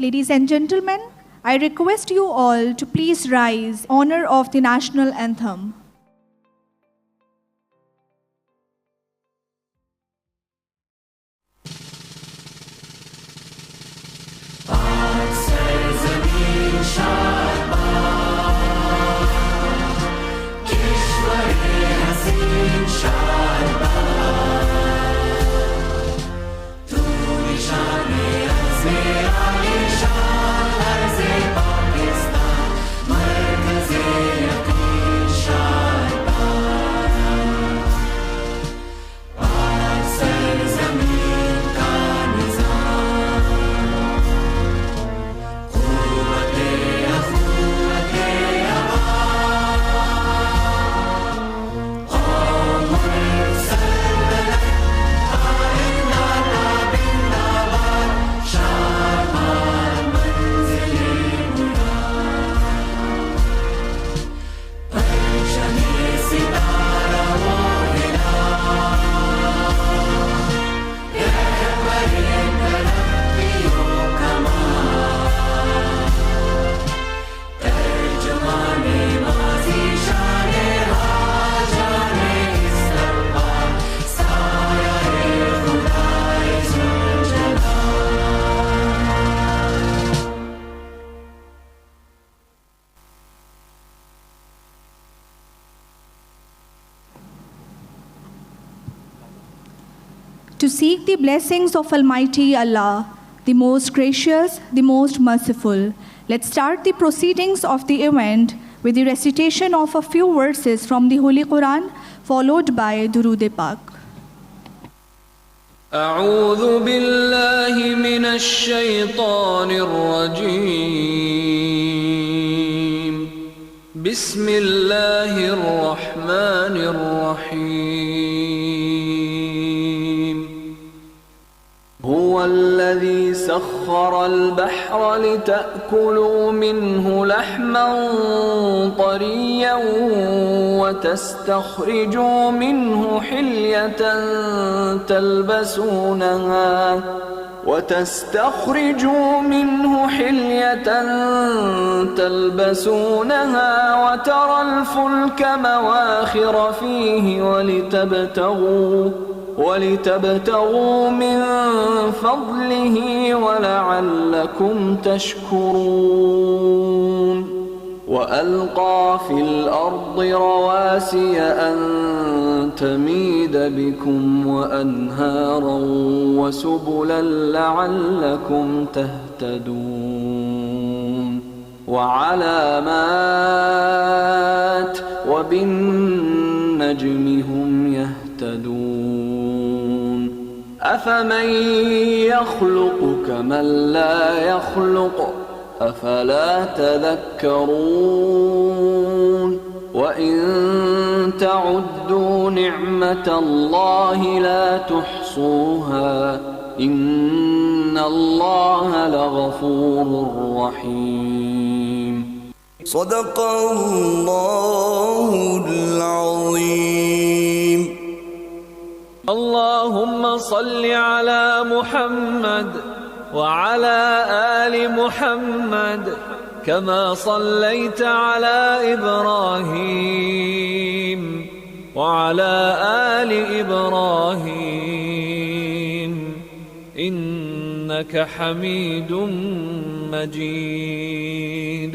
Ladies and gentlemen, I request you all to please rise in honor of the national anthem. To seek the blessings of Almighty Allah, the most gracious, the most merciful. Let's start the proceedings of the event with the recitation of a few verses from the Holy Quran, followed by Durood-e-Pak. أعوذ بالله من الشيطان الرجيم بسم الله الرحمن الرحيم هو الذي سخر البحر لتأكلوا منه لحما طريا وتستخرجوا منه حلية تلبسونها وترى الفلك مواخر فيه ولتبتغوا من فضله ولعلكم تشكرون وألقى في الأرض رواسي أن تميد بكم وأنهارا وسبلا لعلكم تهتدون وعلامات وبالنجم هم يهتدون أفمن يخلق كمن لا يخلق أفلا تذكرون وإن تعدوا نعمة الله لا تحصوها إن الله لغفور رحيم صدق الله العظيم. اللهم صل على محمد وعلى آل محمد كما صليت على إبراهيم وعلى آل إبراهيم إنك حميد مجيد.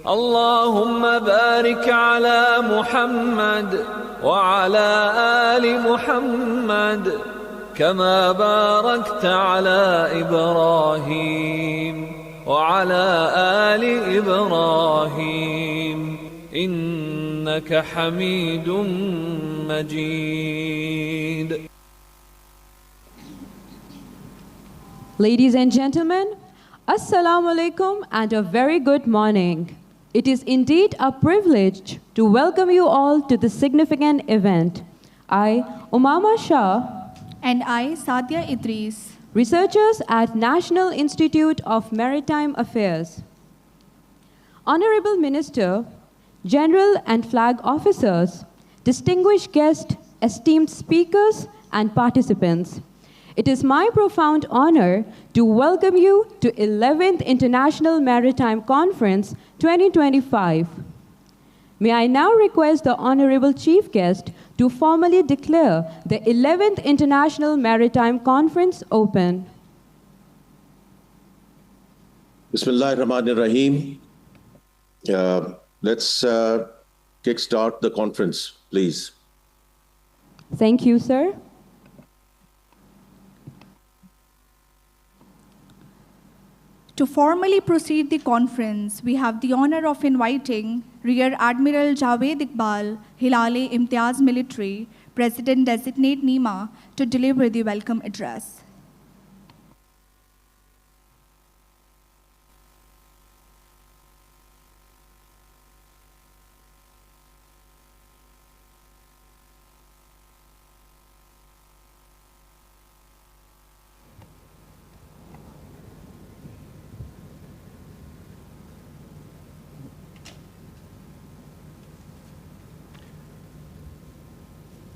اللهم بارك على محمد وعلى آل محمد كما باركت على إبراهيم وعلى آل إبراهيم إنك حميد مجيد. Ladies and gentlemen, Assalamu alaikum and a very good morning. It is indeed a privilege to welcome you all to this significant event. I, Umama Shah, And I, Sadia Idris, researchers at National Institute of Maritime Affairs. Honorable Minister, General and Flag Officers, distinguished guests, esteemed speakers, and participants. It is my profound honor to welcome you to 11th International Maritime Conference 2025. May I now request the Honorable Chief Guest to formally declare the 11th International Maritime Conference open. Bismillahirrahmanirrahim. Let's kickstart the conference, please. Thank you, sir. To formally proceed the conference, we have the honor of inviting Rear Admiral Javaid Iqbal, Hilale Imtiaz Military, President-designate NIMA, to deliver the welcome address.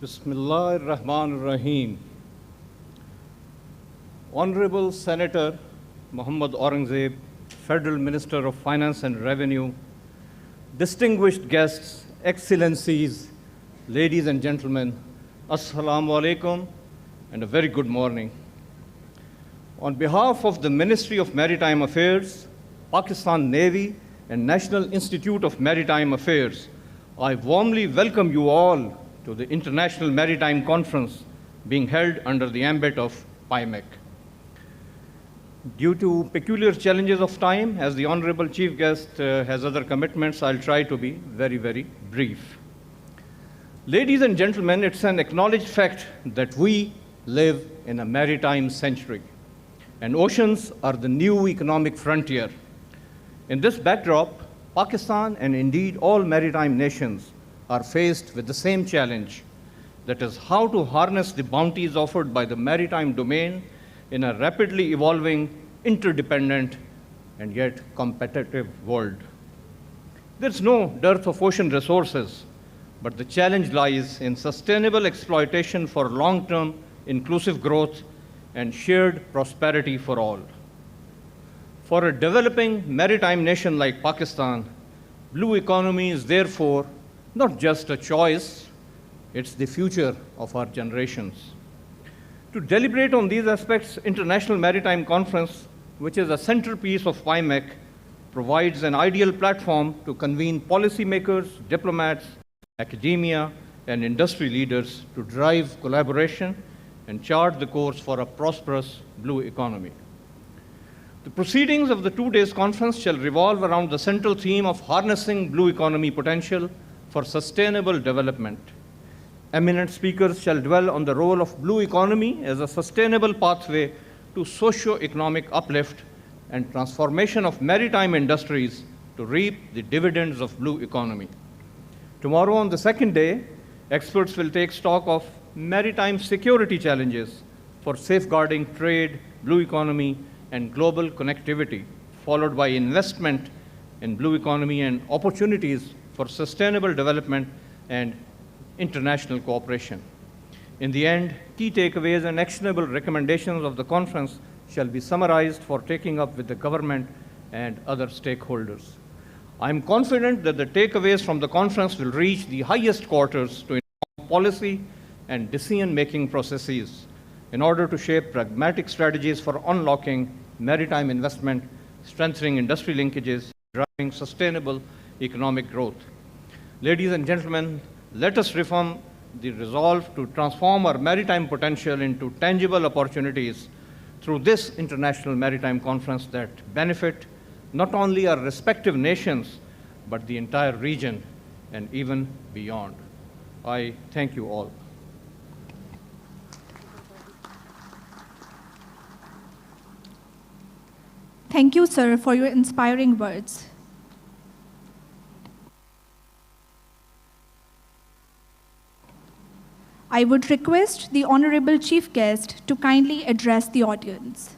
Bismillah ar-Rahman ar-Rahim. Honorable Senator Muhammad 𝐷𝐸𝐺𝐻, Federal Minister of Finance and Revenue, distinguished guests, excellencies, ladies and gentlemen, Assalamu alaikum and a very good morning. On behalf of the Ministry of Maritime Affairs, Pakistan Navy and National Institute of Maritime Affairs, I warmly welcome you all to the International Maritime Conference being held under the ambit of 𝐈𝐧𝐿. Due to peculiar challenges of time, as the Honorable Chief Guest has other commitments, I'll try to be very, very brief. Ladies and gentlemen, it's an acknowledged fact that we live in a maritime century, and oceans are the new economic frontier. In this backdrop, Pakistan and indeed all maritime nations are faced with the same challenge, that is how to harness the bounties offered by the maritime domain in a rapidly evolving, interdependent, and yet competitive world. There's no dearth of ocean resources, but the challenge lies in sustainable exploitation for long-term inclusive growth and shared prosperity for all. For a developing maritime nation like Pakistan, blue economy is therefore not just a choice, it's the future of our generations. To deliberate on these aspects, International Maritime Conference, which is a centerpiece of 𝐈𝐺𝐻, provides an ideal platform to convene policymakers, diplomats, academia, and industry leaders to drive collaboration and chart the course for a prosperous blue economy. The proceedings of the 2 days conference shall revolve around the central theme of harnessing blue economy potential for sustainable development. Eminent speakers shall dwell on the role of blue economy as a sustainable pathway to socio-economic uplift and transformation of maritime industries to reap the dividends of blue economy. Tomorrow, on the second day, experts will take stock of maritime security challenges for safeguarding trade, blue economy, and global connectivity, followed by investment in blue economy and opportunities for sustainable development and international cooperation. In the end, key takeaways and actionable recommendations of the conference shall be summarized for taking up with the government and other stakeholders. I am confident that the takeaways from the conference will reach the highest quarters to inform policy and decision-making processes in order to shape pragmatic strategies for unlocking maritime investment, strengthening industry linkages, driving sustainable economic growth. Ladies and gentlemen, let us reaffirm the resolve to transform our maritime potential into tangible opportunities through this International Maritime Conference that benefit not only our respective nations, but the entire region and even beyond. I thank you all. Thank you, sir, for your inspiring words. I would request the Honorable Chief Guest to kindly address the audience.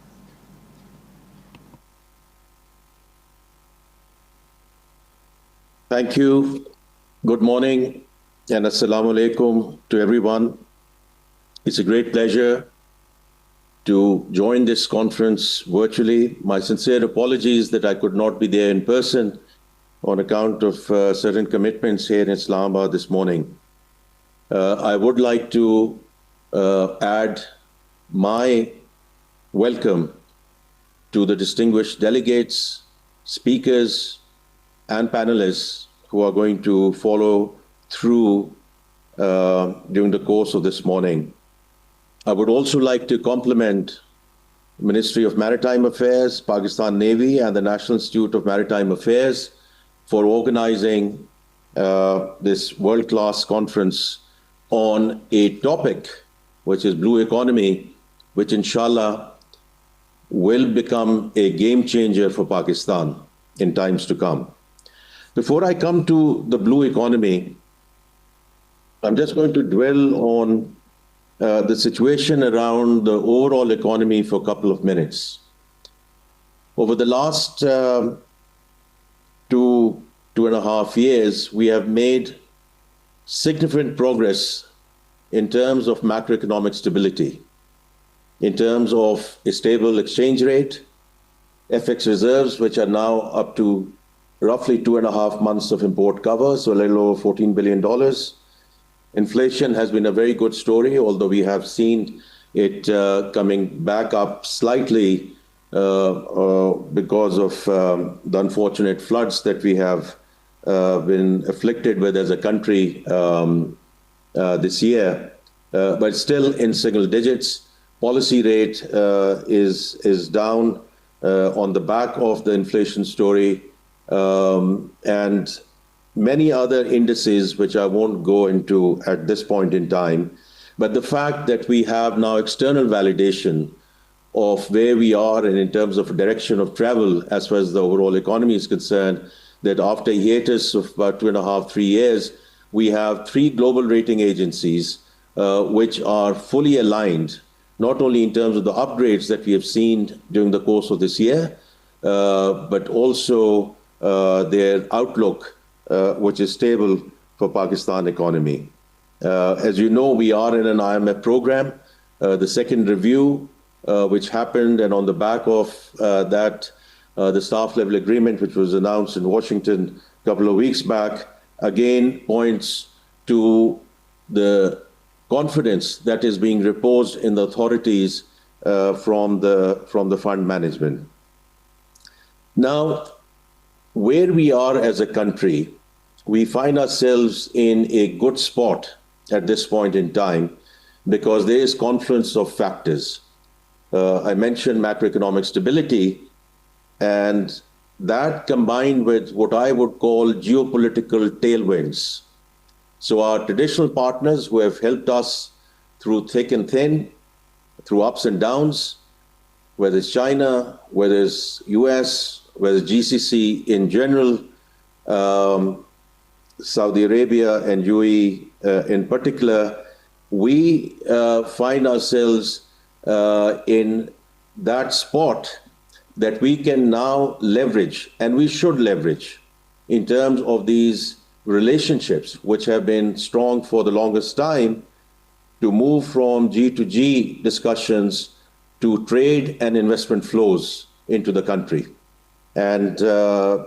Thank you. Good morning and assalamu alaikum to everyone. It's a great pleasure to join this conference virtually. My sincere apologies that I could not be there in person on account of certain commitments here in Islamabad this morning. I would like to add my welcome to the distinguished delegates, speakers, and panelists who are going to follow through during the course of this morning. I would also like to compliment Ministry of Maritime Affairs, Pakistan Navy, and the National Institute of Maritime Affairs for organizing this world-class conference on a topic which is blue economy, which inshallah will become a game changer for Pakistan in times to come. Before I come to the blue economy, I'm just going to dwell on the situation around the overall economy for a couple of minutes. Over the last 2.5 years, we have made significant progress in terms of macroeconomic stability, in terms of a stable exchange rate, FX reserves, which are now up to roughly 2.5 months of import cover, so a little over $14 billion. Inflation has been a very good story, although we have seen it coming back up slightly because of the unfortunate floods that we have been afflicted with as a country this year, but still in single digits. Policy rate is down on the back of the inflation story, and many other indices which I won't go into at this point in time. But the fact that we have now external validation of where we are and in terms of direction of travel as far as the overall economy is concerned, that after a hiatus of about 2.5, 3 years, we have 3 global rating agencies which are fully aligned, not only in terms of the upgrades that we have seen during the course of this year, but also their outlook, which is stable for Pakistan economy. As you know, we are in an IMF program, the second review, which happened, and on the back of that, the staff level agreement, which was announced in Washington a couple of weeks back, again points to the confidence that is being reposed in the authorities from the fund management. Now, where we are as a country, we find ourselves in a good spot at this point in time because there is confluence of factors. I mentioned macroeconomic stability, and that combined with what I would call geopolitical tailwinds. So our traditional partners who have helped us through thick and thin, through ups and downs, whether it's China, whether it's US, whether it's GCC in general, Saudi Arabia and UAE in particular, we find ourselves in that spot that we can now leverage, and we should leverage, in terms of these relationships, which have been strong for the longest time, to move from G to G discussions to trade and investment flows into the country. And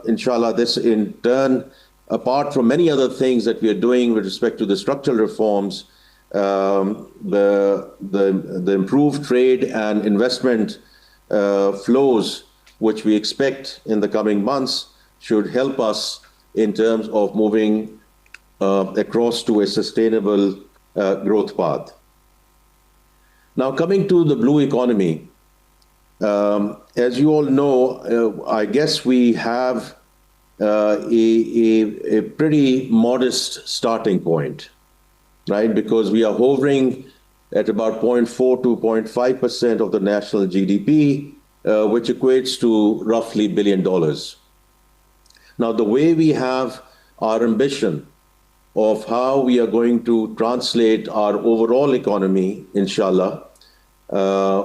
inshallah, this in turn, apart from many other things that we are doing with respect to the structural reforms, the improved trade and investment flows, which we expect in the coming months, should help us in terms of moving across to a sustainable growth path. Now, coming to the blue economy, as you all know, I guess we have a pretty modest starting point, right? Because we are hovering at about 0.4 to 0.5% of the national GDP, which equates to roughly $1 billion. Now, the way we have our ambition of how we are going to translate our overall economy, inshallah,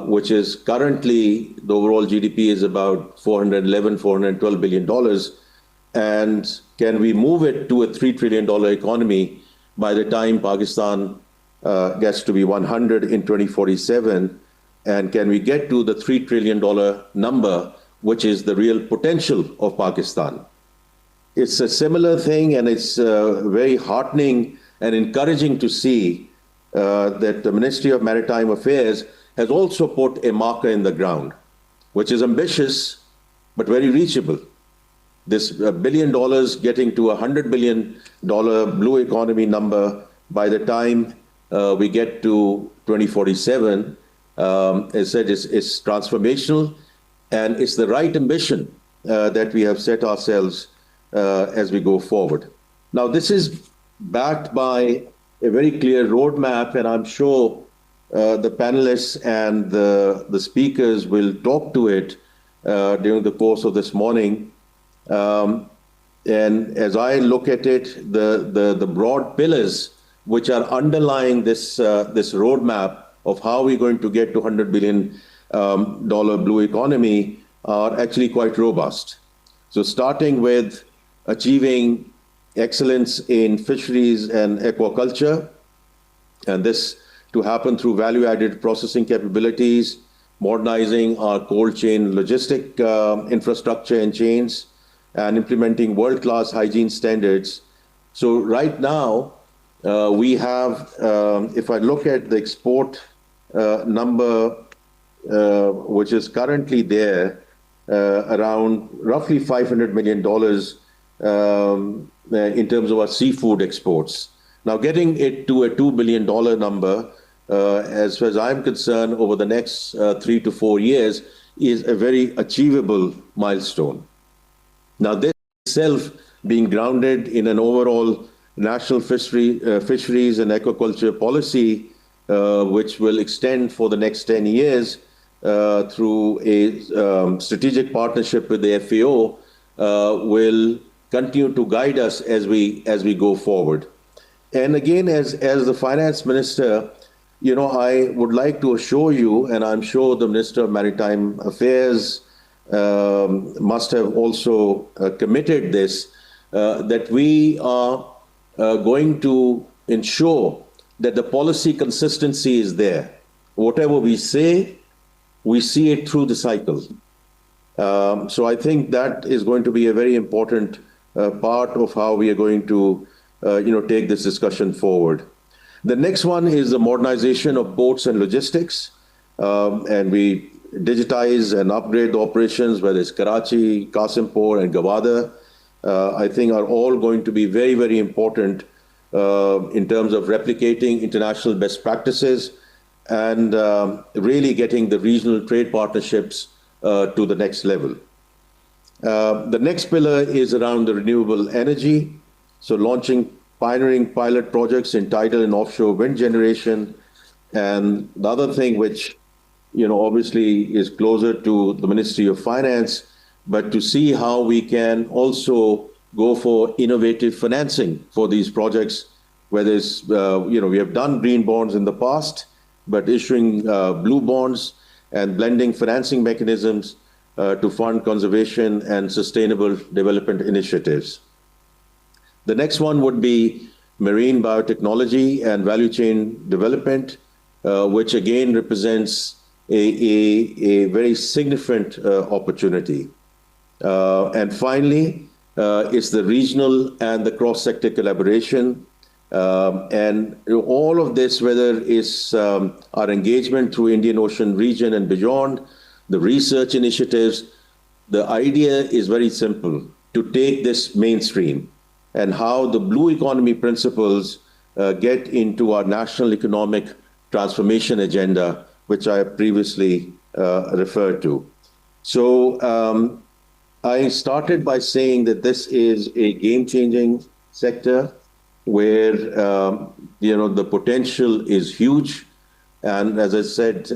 which is currently, the overall GDP is about $411, $412 billion. And can we move it to a $3 trillion economy by the time Pakistan gets to be 100 in 2047? And can we get to the $3 trillion number, which is the real potential of Pakistan? It's a similar thing, and it's very heartening and encouraging to see that the Ministry of Maritime Affairs has also put a marker in the ground, which is ambitious but very reachable. This $1 billion getting to a $100 billion blue economy number by the time we get to 2047, as I said, is transformational, and it's the right ambition that we have set ourselves as we go forward. Now, this is backed by a very clear roadmap, and I'm sure the panelists and the speakers will talk to it during the course of this morning. And as I look at it, the broad pillars which are underlying this roadmap of how we're going to get to $100 billion blue economy are actually quite robust. So starting with achieving excellence in fisheries and aquaculture, and this to happen through value-added processing capabilities, modernizing our cold chain logistic infrastructure and chains, and implementing world-class hygiene standards. So right now, we have, if I look at the export number, which is currently there, around roughly $500 million in terms of our seafood exports. Now, getting it to a $2 billion number, as far as I'm concerned, over the next 3 to 4 years, is a very achievable milestone. Now, this itself being grounded in an overall national fisheries and aquaculture policy, which will extend for the next 10 years through a strategic partnership with the FAO, will continue to guide us as we go forward. And again, as the finance minister, you know, I would like to assure you, and I'm sure the Minister of Maritime Affairs must have also committed this, that we are going to ensure that the policy consistency is there. Whatever we say, we see it through the cycle. So I think that is going to be a very important part of how we are going to, take this discussion forward. The next one is the modernization of ports and logistics, and we digitize and upgrade the operations, whether it's Karachi, Qasimpur, and Gwadar. I think are all going to be very, very important in terms of replicating international best practices and really getting the regional trade partnerships to the next level. The next pillar is around the renewable energy. So launching pioneering pilot projects in tidal and offshore wind generation. And the other thing which, obviously is closer to the Ministry of Finance, but to see how we can also go for innovative financing for these projects, whether it's, we have done green bonds in the past, but issuing blue bonds and blending financing mechanisms to fund conservation and sustainable development initiatives. The next one would be marine biotechnology and value chain development, which again represents a very significant opportunity. And finally, it's the regional and the cross-sector collaboration. And all of this, whether it's our engagement through Indian Ocean region and beyond, the research initiatives, the idea is very simple, to take this mainstream and how the blue economy principles get into our national economic transformation agenda, which I previously referred to. So I started by saying that this is a game-changing sector where the potential is huge. And as I said,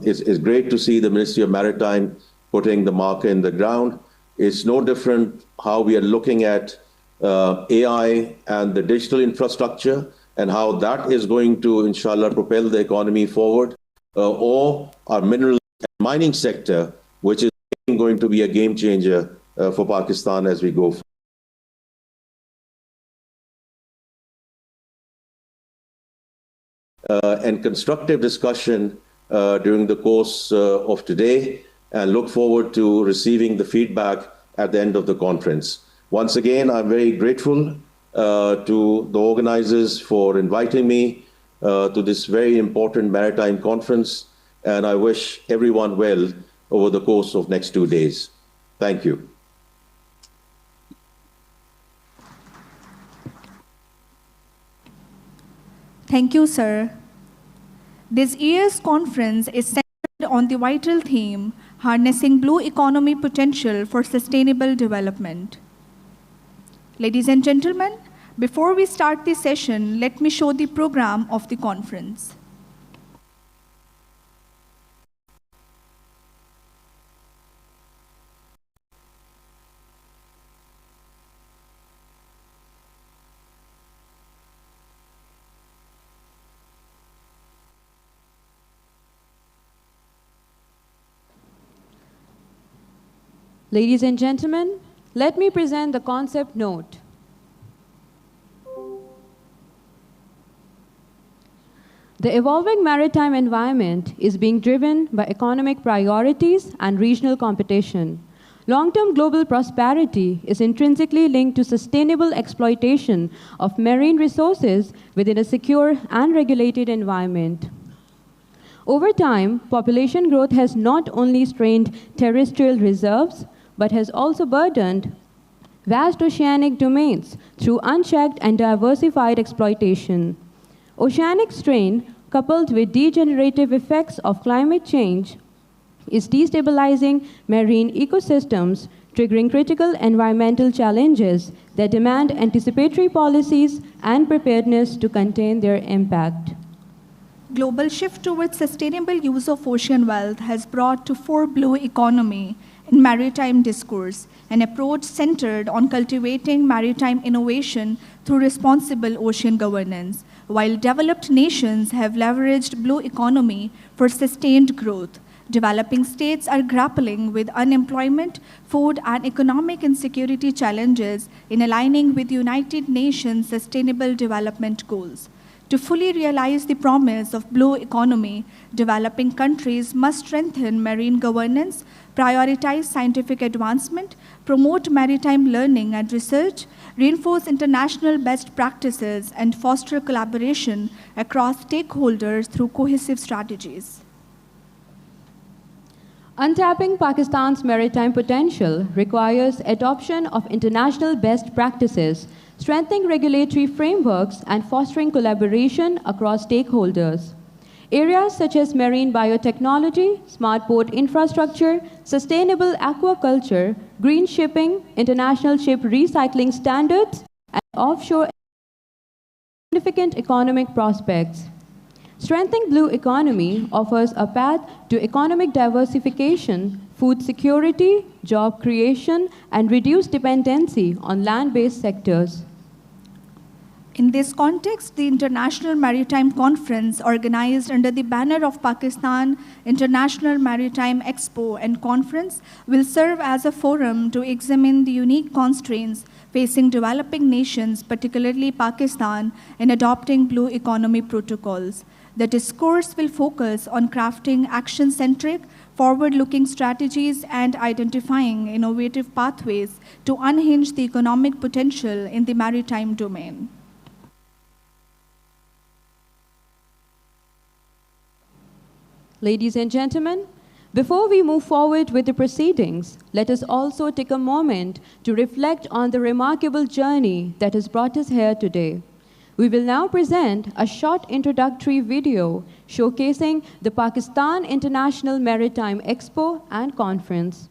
it's great to see the Ministry of Maritime putting the marker in the ground. It's no different how we are looking at AI and the digital infrastructure and how that is going to, inshallah, propel the economy forward, or our mineral and mining sector, which is going to be a game changer for Pakistan as we go forward. And constructive discussion during the course of today, and look forward to receiving the feedback at the end of the conference. Once again, I'm very grateful to the organizers for inviting me to this very important maritime conference, and I wish everyone well over the course of next 2 days. Thank you. Thank you, sir. This year's conference is centered on the vital theme, Harnessing Blue Economy Potential for Sustainable Development. Ladies and gentlemen, before we start the session, let me show the program of the conference. Ladies and gentlemen, let me present the concept note. The evolving maritime environment is being driven by economic priorities and regional competition. Long-term global prosperity is intrinsically linked to sustainable exploitation of marine resources within a secure and regulated environment. Over time, population growth has not only strained terrestrial reserves, but has also burdened vast oceanic domains through unchecked and diversified exploitation. Oceanic strain, coupled with degenerative effects of climate change, is destabilizing marine ecosystems, triggering critical environmental challenges that demand anticipatory policies and preparedness to contain their impact. Global shift towards sustainable use of ocean wealth has brought to fore blue economy in maritime discourse, an approach centered on cultivating maritime innovation through responsible ocean governance, while developed nations have leveraged blue economy for sustained growth. Developing states are grappling with unemployment, food, and economic insecurity challenges in aligning with United Nations Sustainable Development Goals. To fully realize the promise of blue economy, developing countries must strengthen marine governance, prioritize scientific advancement, promote maritime learning and research, reinforce international best practices, and foster collaboration across stakeholders through cohesive strategies. Untapping Pakistan's maritime potential requires adoption of international best practices, strengthening regulatory frameworks, and fostering collaboration across stakeholders. Areas such as marine biotechnology, smart port infrastructure, sustainable aquaculture, green shipping, international ship recycling standards, and offshore significant economic prospects. Strengthening blue economy offers a path to economic diversification, food security, job creation, and reduced dependency on land-based sectors. In this context, the International Maritime Conference, organized under the banner of Pakistan International Maritime Expo and Conference, will serve as a forum to examine the unique constraints facing developing nations, particularly Pakistan, in adopting blue economy protocols. The discourse will focus on crafting action-centric, forward-looking strategies and identifying innovative pathways to unhinge the economic potential in the maritime domain. Ladies and gentlemen, before we move forward with the proceedings, let us also take a moment to reflect on the remarkable journey that has brought us here today. We will now present a short introductory video showcasing the Pakistan International Maritime Expo and Conference.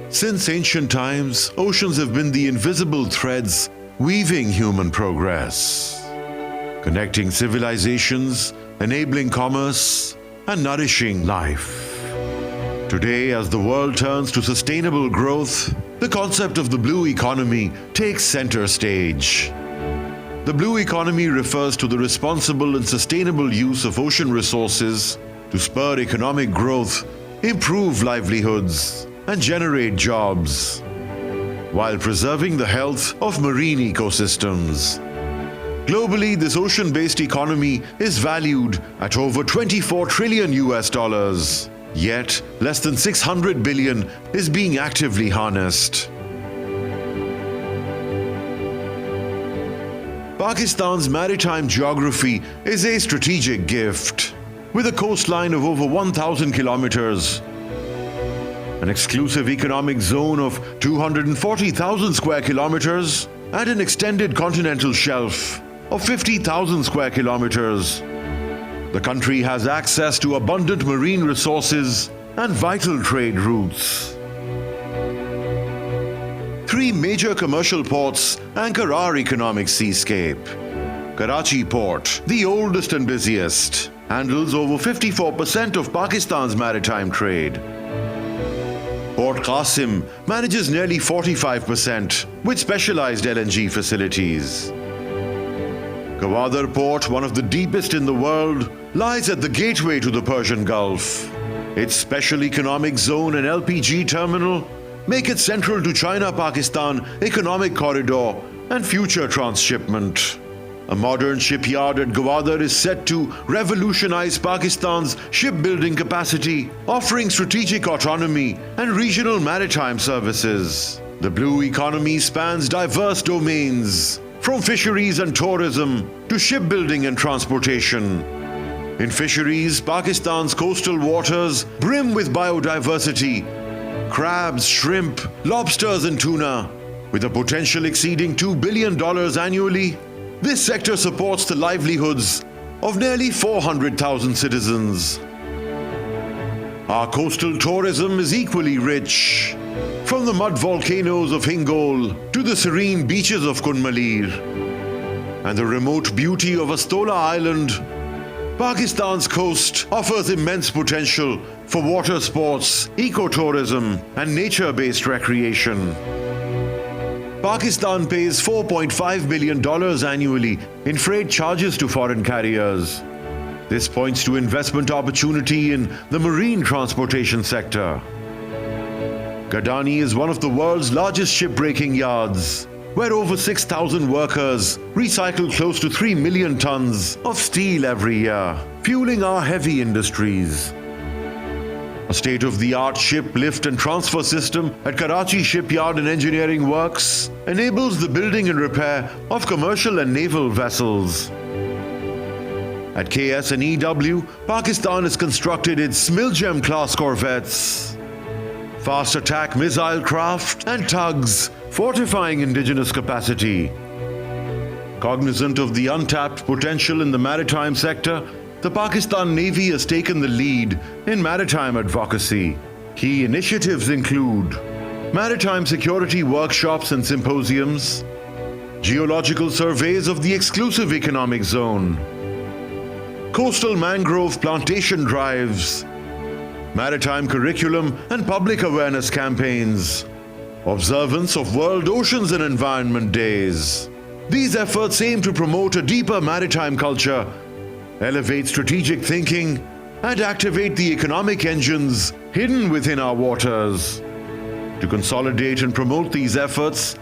Since ancient times, oceans have been the invisible threads weaving human progress. connecting civilizations, enabling commerce, and nourishing life. Today, as the world turns to sustainable growth, the concept of the blue economy takes center stage. The blue economy refers to the responsible and sustainable use of ocean resources to spur economic growth, improve livelihoods, and generate jobs, while preserving the health of marine ecosystems. Globally, this ocean-based economy is valued at over $24 trillion. Yet, less than 600 billion is being actively harnessed. Pakistan's maritime geography is a strategic gift. With a coastline of over 1,000 kilometers, an exclusive economic zone of 240,000 square kilometers, and an extended continental shelf of 50,000 square kilometers, the country has access to abundant marine resources and vital trade routes. Three major commercial ports anchor our economic seascape. Karachi Port, the oldest and busiest, handles over 54% of Pakistan's maritime trade. Port Qasim manages nearly 45% with specialized LNG facilities. Gwadar Port, one of the deepest in the world, lies at the gateway to the Persian Gulf. Its special economic zone and LPG terminal make it central to China-Pakistan economic corridor and future transshipment. A modern shipyard at Gwadar is set to revolutionize Pakistan's shipbuilding capacity, offering strategic autonomy and regional maritime services. The blue economy spans diverse domains, from fisheries and tourism to shipbuilding and transportation. In fisheries, Pakistan's coastal waters brim with biodiversity, crabs, shrimp, lobsters and tuna. With a potential exceeding $2 billion annually, this sector supports the livelihoods of nearly 400,000 citizens. Our coastal tourism is equally rich, from the mud volcanoes of Hingol to the serene beaches of Kunmalir and the remote beauty of Astola Island. Pakistan's coast offers immense potential for water sports, ecotourism, and nature-based recreation. Pakistan pays $4.5 billion annually in freight charges to foreign carriers. This points to investment opportunity in the marine transportation sector. Gadani is one of the world's largest shipbreaking yards, where over 6,000 workers recycle close to 3 million tons of steel every year, fueling our heavy industries. A state-of-the-art ship lift and transfer system at Karachi Shipyard and Engineering Works enables the building and repair of commercial and naval vessels. At KS&EW, Pakistan has constructed its Smilgem class corvettes, fast attack missile craft and tugs, fortifying indigenous capacity. Cognizant of the untapped potential in the maritime sector, the Pakistan Navy has taken the lead in maritime advocacy. Key initiatives include maritime security workshops and symposiums, geological surveys of the exclusive economic zone, coastal mangrove plantation drives, maritime curriculum and public awareness campaigns, observance of World Oceans and Environment Days. These efforts aim to promote a deeper maritime culture, elevate strategic thinking, and activate the economic engines hidden within our waters. To consolidate and promote these efforts,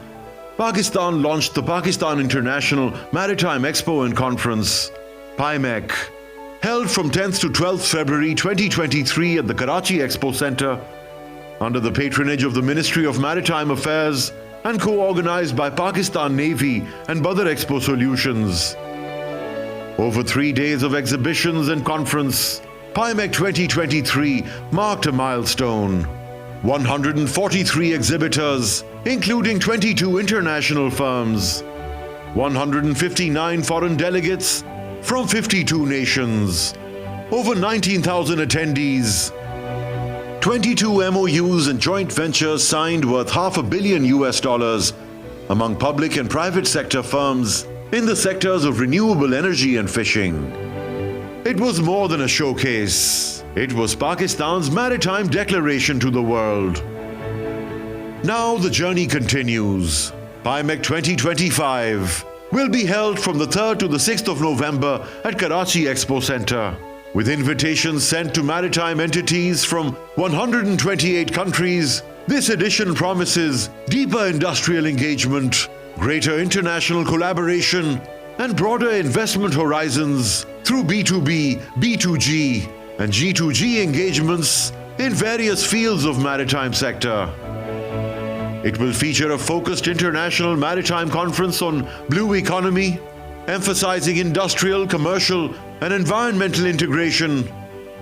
Pakistan launched the Pakistan International Maritime Expo and Conference, PIMEC, held from 10th to 12th February 2023 at the Karachi Expo Center, under the patronage of the Ministry of Maritime Affairs and co-organized by Pakistan Navy and Badr Expo Solutions. Over 3 days of exhibitions and conference, PIMEC 2023 marked a milestone. 143 exhibitors, including 22 international firms, 159 foreign delegates from 52 nations, over 19,000 attendees, 22 MOUs and joint ventures signed worth $500 million among public and private sector firms in the sectors of renewable energy and fishing. It was more than a showcase. It was Pakistan's maritime declaration to the world. Now the journey continues. 𝐈𝐧𝐭𝐞 2025 will be held from the 3rd to the 6th of November at Karachi Expo Center, with invitations sent to maritime entities from 128 countries. This edition promises deeper industrial engagement, greater international collaboration, and broader investment horizons through B2B, B2G, and G2G engagements in various fields of maritime sector. It will feature a focused international maritime conference on blue economy, emphasizing industrial, commercial, and environmental integration.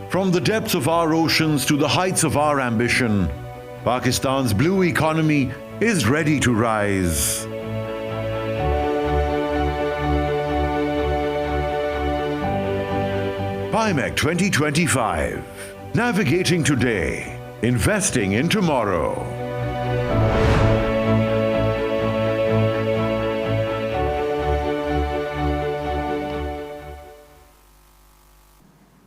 From the depths of our oceans to the heights of our ambition, Pakistan's blue economy is ready to rise. 𝐈𝐧𝐭𝐞 2025. Navigating today, investing in tomorrow.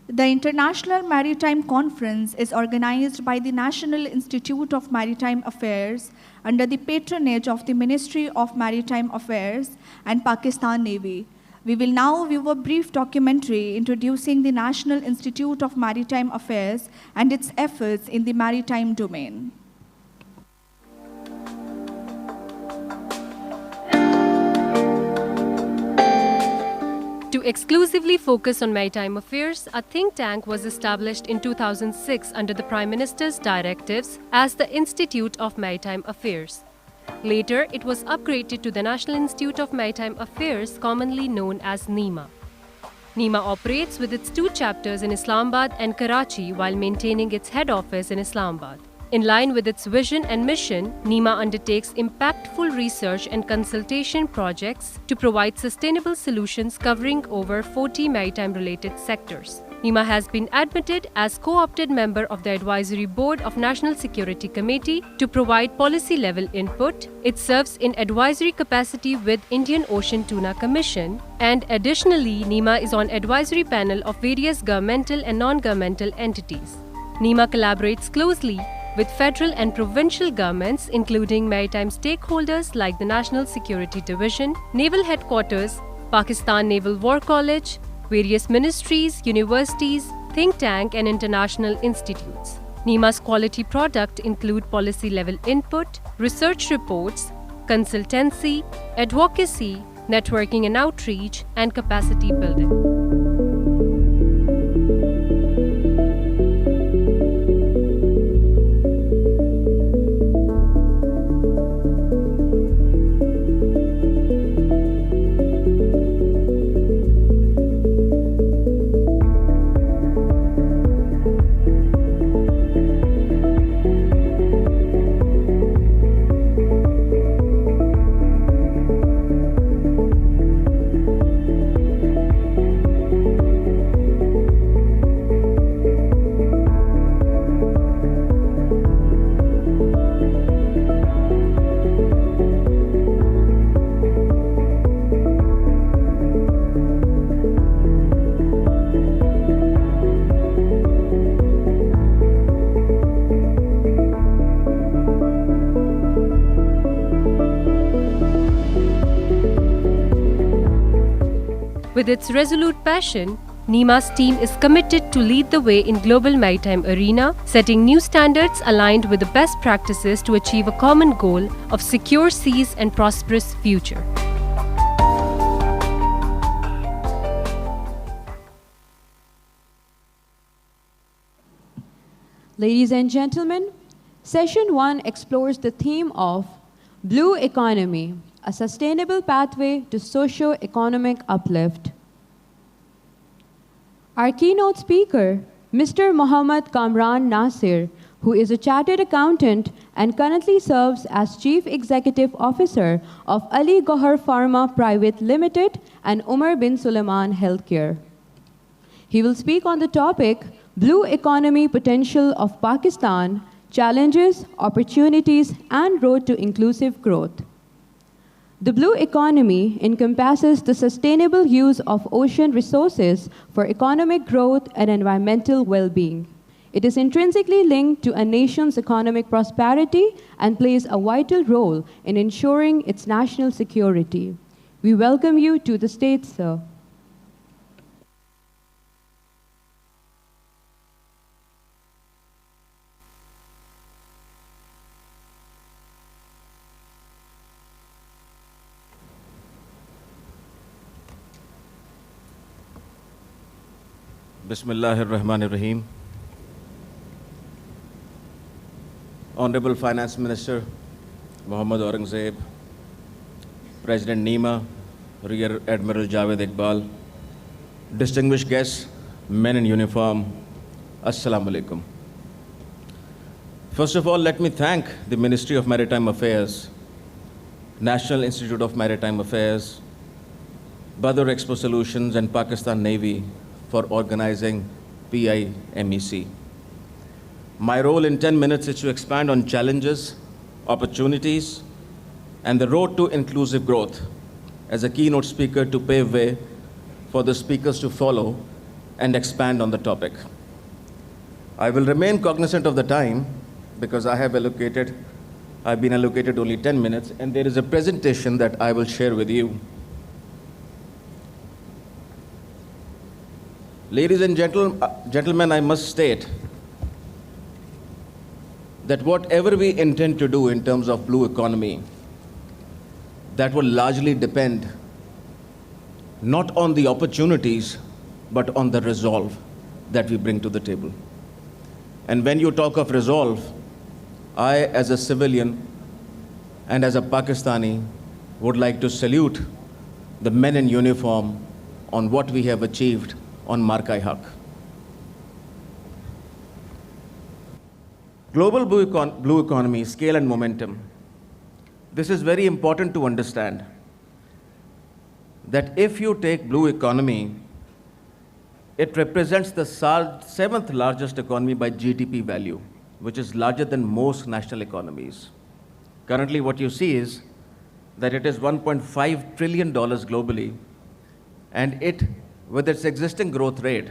The International Maritime Conference is organized by the National Institute of Maritime Affairs under the patronage of the Ministry of Maritime Affairs and Pakistan Navy. We will now view a brief documentary introducing the National Institute of Maritime Affairs and its efforts in the maritime domain. To exclusively focus on maritime affairs, a think tank was established in 2006 under the Prime Minister's directives as the Institute of Maritime Affairs. Later, it was upgraded to the National Institute of Maritime Affairs, commonly known as NIMA. NIMA operates with its 2 chapters in Islamabad and Karachi while maintaining its head office in Islamabad. In line with its vision and mission, NIMA undertakes impactful research and consultation projects to provide sustainable solutions covering over 40 maritime-related sectors. NIMA has been admitted as co-opted member of the Advisory Board of National Security Committee to provide policy-level input. It serves in advisory capacity with Indian Ocean Tuna Commission, and additionally, NIMA is on advisory panel of various governmental and non-governmental entities. NIMA collaborates closely with federal and provincial governments, including maritime stakeholders like the National Security Division, Naval Headquarters, Pakistan Naval War College, various ministries, universities, think tank and international institutes. NIMA's quality product include policy-level input, research reports, consultancy, advocacy, networking and outreach, and capacity building. With its resolute passion, NIMA's team is committed to lead the way in global maritime arena, setting new standards aligned with the best practices to achieve a common goal of secure seas and prosperous future. Ladies and gentlemen, Session 1 explores the theme of Blue Economy, a sustainable pathway to socio-economic uplift. Our keynote speaker, Mr. Mohammad Kamran Nasir, who is a chartered accountant and currently serves as Chief Executive Officer of Ali Gohar Pharma Private Limited and Umar bin Sulaiman Healthcare. He will speak on the topic, Blue Economy Potential of Pakistan, Challenges, Opportunities, and Road to Inclusive Growth. The blue economy encompasses the sustainable use of ocean resources for economic growth and environmental well-being. It is intrinsically linked to a nation's economic prosperity and plays a vital role in ensuring its national security. We welcome you to the stage, sir. Bismillahir-Rahmanir-Rahim. Honorable Finance Minister Mohammad Aurangzeb, President NIMA, Rear Admiral Javaid Iqbal, distinguished guests, men in uniform, Assalamu alaikum. First of all, let me thank the Ministry of Maritime Affairs, National Institute of Maritime Affairs, Badr Expo Solutions, and Pakistan Navy for organizing PIMEC. My role in 10 minutes is to expand on challenges, opportunities, and the road to inclusive growth as a keynote speaker to pave way for the speakers to follow and expand on the topic. I will remain cognizant of the time because I've been allocated only 10 minutes, and there is a presentation that I will share with you. Ladies and gentlemen, I must state that whatever we intend to do in terms of blue economy, that will largely depend not on the opportunities, but on the resolve that we bring to the table. And when you talk of resolve, I, as a civilian and as a Pakistani, would like to salute the men in uniform on what we have achieved on Markai-Haq. Global blue economy, scale and momentum. This is very important to understand that if you take blue economy, it represents the 7th largest economy by GDP value, which is larger than most national economies. Currently, what you see is that it is $1.5 trillion globally, and it, with its existing growth rate,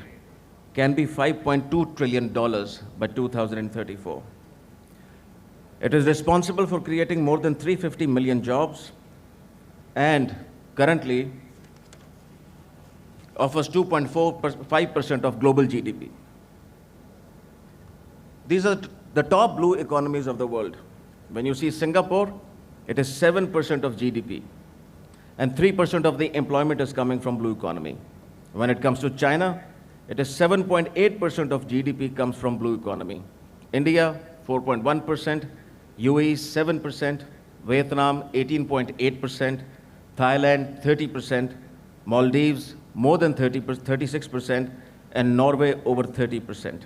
can be $5.2 trillion by 2034. It is responsible for creating more than 350 million jobs and currently offers 2.5% of global GDP. These are the top blue economies of the world. When you see Singapore, it is 7% of GDP, and 3% of the employment is coming from blue economy. When it comes to China, it is 7.8% of GDP comes from blue economy. India, 4.1%, UAE, 7%, Vietnam, 18.8%, Thailand, 30%, Maldives, more than 36%, and Norway, over 30%.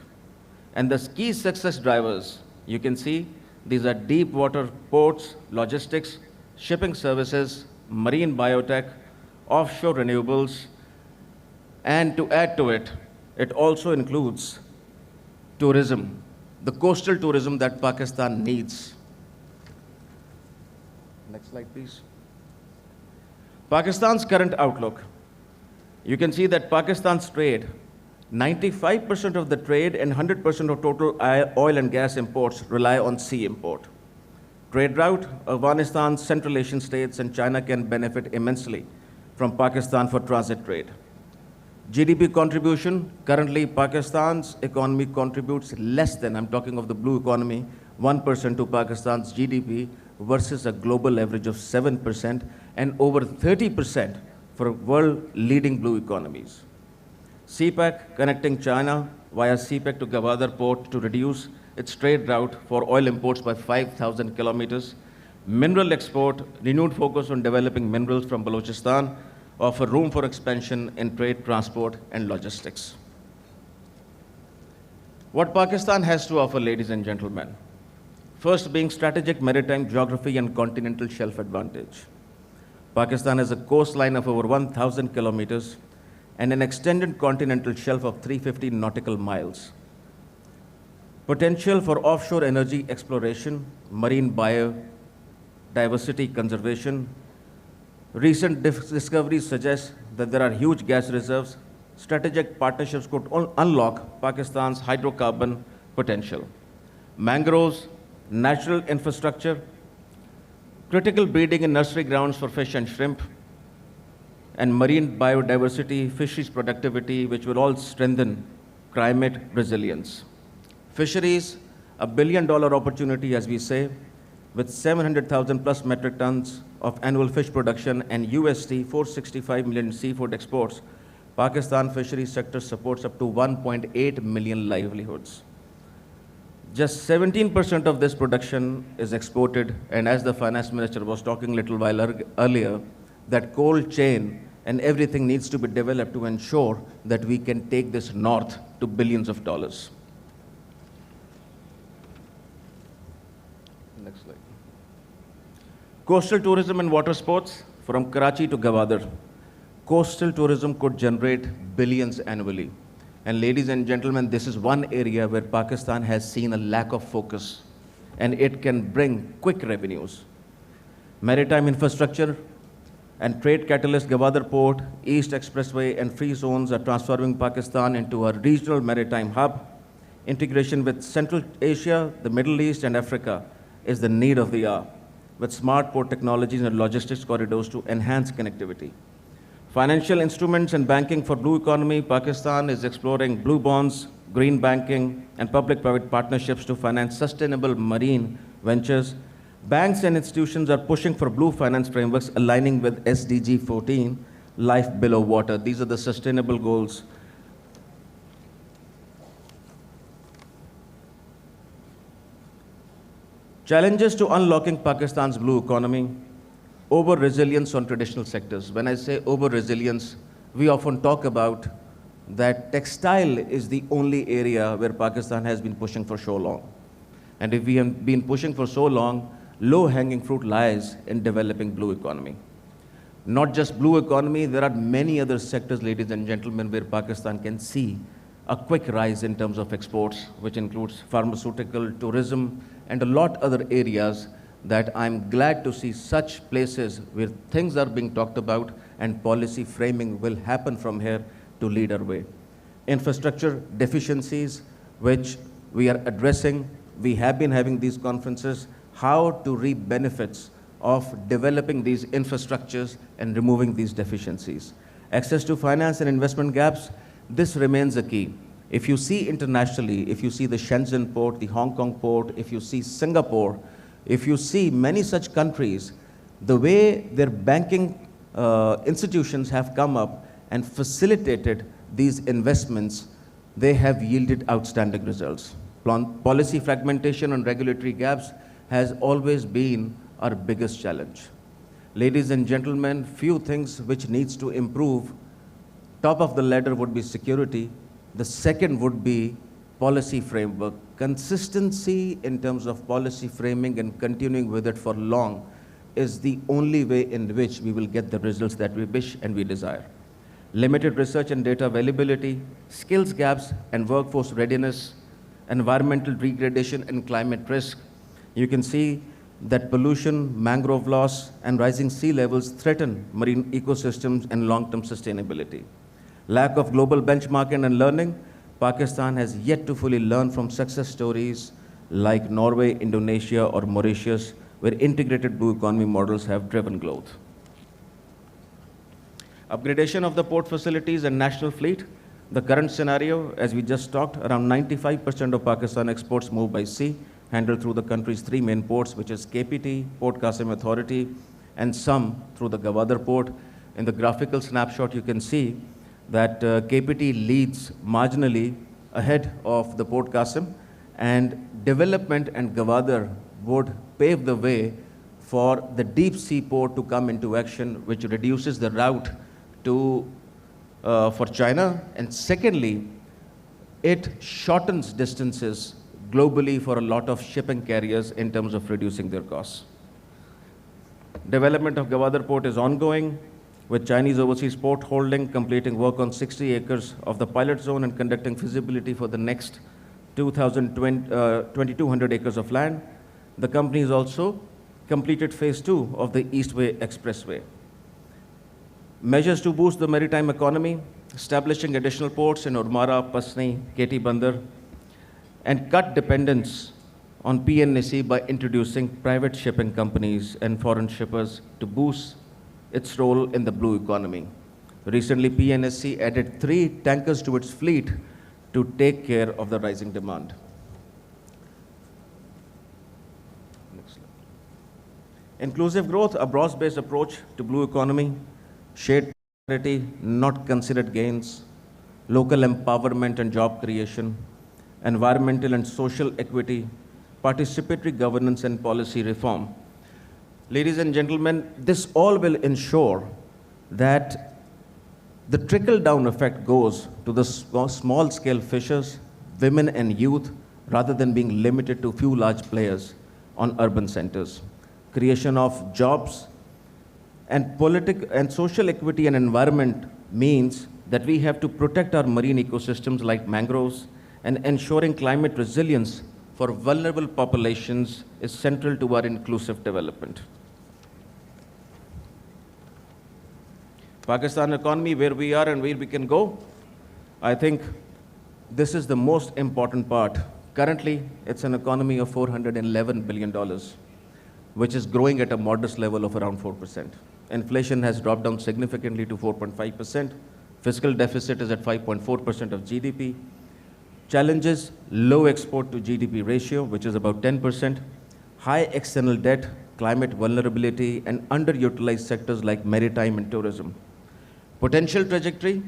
And the key success drivers, you can see, these are deep water ports, logistics, shipping services, marine biotech, offshore renewables, and to add to it, it also includes tourism, the coastal tourism that Pakistan needs. Next slide, please. Pakistan's current outlook. You can see that Pakistan's trade, 95% of the trade and 100% of total oil and gas imports rely on sea import. Trade route, Afghanistan, Central Asian states, and China can benefit immensely from Pakistan for transit trade. GDP contribution, currently Pakistan's economy contributes less than, I'm talking of the blue economy, 1% to Pakistan's GDP versus a global average of 7% and over 30% for world-leading blue economies. CPEC connecting China via CPEC to Gwadar port to reduce its trade route for oil imports by 5,000 kilometers. Mineral export, renewed focus on developing minerals from Balochistan, offer room for expansion in trade, transport, and logistics. What Pakistan has to offer, ladies and gentlemen, first being strategic maritime geography and continental shelf advantage. Pakistan has a coastline of over 1,000 kilometers and an extended continental shelf of 350 nautical miles. Potential for offshore energy exploration, marine biodiversity conservation, Recent discoveries suggest that there are huge gas reserves. Strategic partnerships could unlock Pakistan's hydrocarbon potential. Mangroves, natural infrastructure, critical breeding and nursery grounds for fish and shrimp, and marine biodiversity, fisheries productivity, which will all strengthen climate resilience. Fisheries, $1 billion opportunity, as we say, with 700,000 plus metric tons of annual fish production and USD 465 million seafood exports. Pakistan fisheries sector supports up to 1.8 million livelihoods. Just 17% of this production is exported, and as the finance minister was talking a little while earlier, that cold chain and everything needs to be developed to ensure that we can take this north to billions of dollars. Next slide. Coastal tourism and water sports, from Karachi to Gwadar. Coastal tourism could generate billions annually. And ladies and gentlemen, this is one area where Pakistan has seen a lack of focus, and it can bring quick revenues. Maritime infrastructure and trade catalyst Gwadar Port, East Expressway, and free zones are transforming Pakistan into a regional maritime hub. Integration with Central Asia, the Middle East, and Africa is the need of the hour, with smart port technologies and logistics corridors to enhance connectivity. Financial instruments and banking for blue economy, Pakistan is exploring blue bonds, green banking, and public-private partnerships to finance sustainable marine ventures. Banks and institutions are pushing for blue finance frameworks aligning with SDG 14, life below water. These are the sustainable goals. Challenges to unlocking Pakistan's blue economy. Over-resilience on traditional sectors. When I say over-resilience, we often talk about that textile is the only area where Pakistan has been pushing for so long. And if we have been pushing for so long, low-hanging fruit lies in developing blue economy. Not just blue economy, there are many other sectors, ladies and gentlemen, where Pakistan can see a quick rise in terms of exports, which includes pharmaceutical, tourism, and a lot other areas that I'm glad to see such places where things are being talked about and policy framing will happen from here to lead our way. Infrastructure deficiencies, which we are addressing. We have been having these conferences, how to reap benefits of developing these infrastructures and removing these deficiencies. Access to finance and investment gaps, this remains a key. If you see internationally, if you see the Shenzhen port, the Hong Kong port, if you see Singapore, if you see many such countries, the way their banking institutions have come up and facilitated these investments, they have yielded outstanding results. Policy fragmentation and regulatory gaps has always been our biggest challenge. Ladies and gentlemen, few things which needs to improve. Top of the ladder would be security. The second would be policy framework. Consistency in terms of policy framing and continuing with it for long is the only way in which we will get the results that we wish and we desire. Limited research and data availability, skills gaps and workforce readiness, environmental degradation and climate risk. You can see that pollution, mangrove loss, and rising sea levels threaten marine ecosystems and long-term sustainability. Lack of global benchmarking and learning. Pakistan has yet to fully learn from success stories like Norway, Indonesia, or Mauritius, where integrated blue economy models have driven growth. Upgradation of the port facilities and national fleet. The current scenario, as we just talked, around 95% of Pakistan exports move by sea, handled through the country's three main ports, which is KPT, Port Qasim Authority, and some through the Gwadar port. In the graphical snapshot, you can see that KPT leads marginally ahead of the Port Qasim, and development and Gwadar would pave the way for the deep sea port to come into action, which reduces the route to, for China. And secondly, it shortens distances globally for a lot of shipping carriers in terms of reducing their costs. Development of Gwadar port is ongoing, with Chinese Overseas Port Holding completing work on 60 acres of the pilot zone and conducting feasibility for the next 2,200 acres of land. The company has also completed phase 2 of the Eastway Expressway. Measures to boost the maritime economy, establishing additional ports in Urmara, Pasni, KT Bandar, and cut dependence on PNSE by introducing private shipping companies and foreign shippers to boost its role in the blue economy. Recently, PNSE added 3 tankers to its fleet to take care of the rising demand. Next slide. Inclusive growth, a broad-based approach to blue economy, shared prosperity, not considered gains, local empowerment and job creation, environmental and social equity, participatory governance and policy reform. Ladies and gentlemen, this all will ensure that the trickle-down effect goes to the small-scale fishers, women and youth, rather than being limited to few large players on urban centers. Creation of jobs and social equity and environment means that we have to protect our marine ecosystems like mangroves, and ensuring climate resilience for vulnerable populations is central to our inclusive development. Pakistan economy, where we are and where we can go, I think this is the most important part. Currently, it's an economy of $411 billion, which is growing at a modest level of around 4%. Inflation has dropped down significantly to 4.5%. Fiscal deficit is at 5.4% of GDP. Challenges, low export to GDP ratio, which is about 10%, high external debt, climate vulnerability, and underutilized sectors like maritime and tourism. Potential trajectory,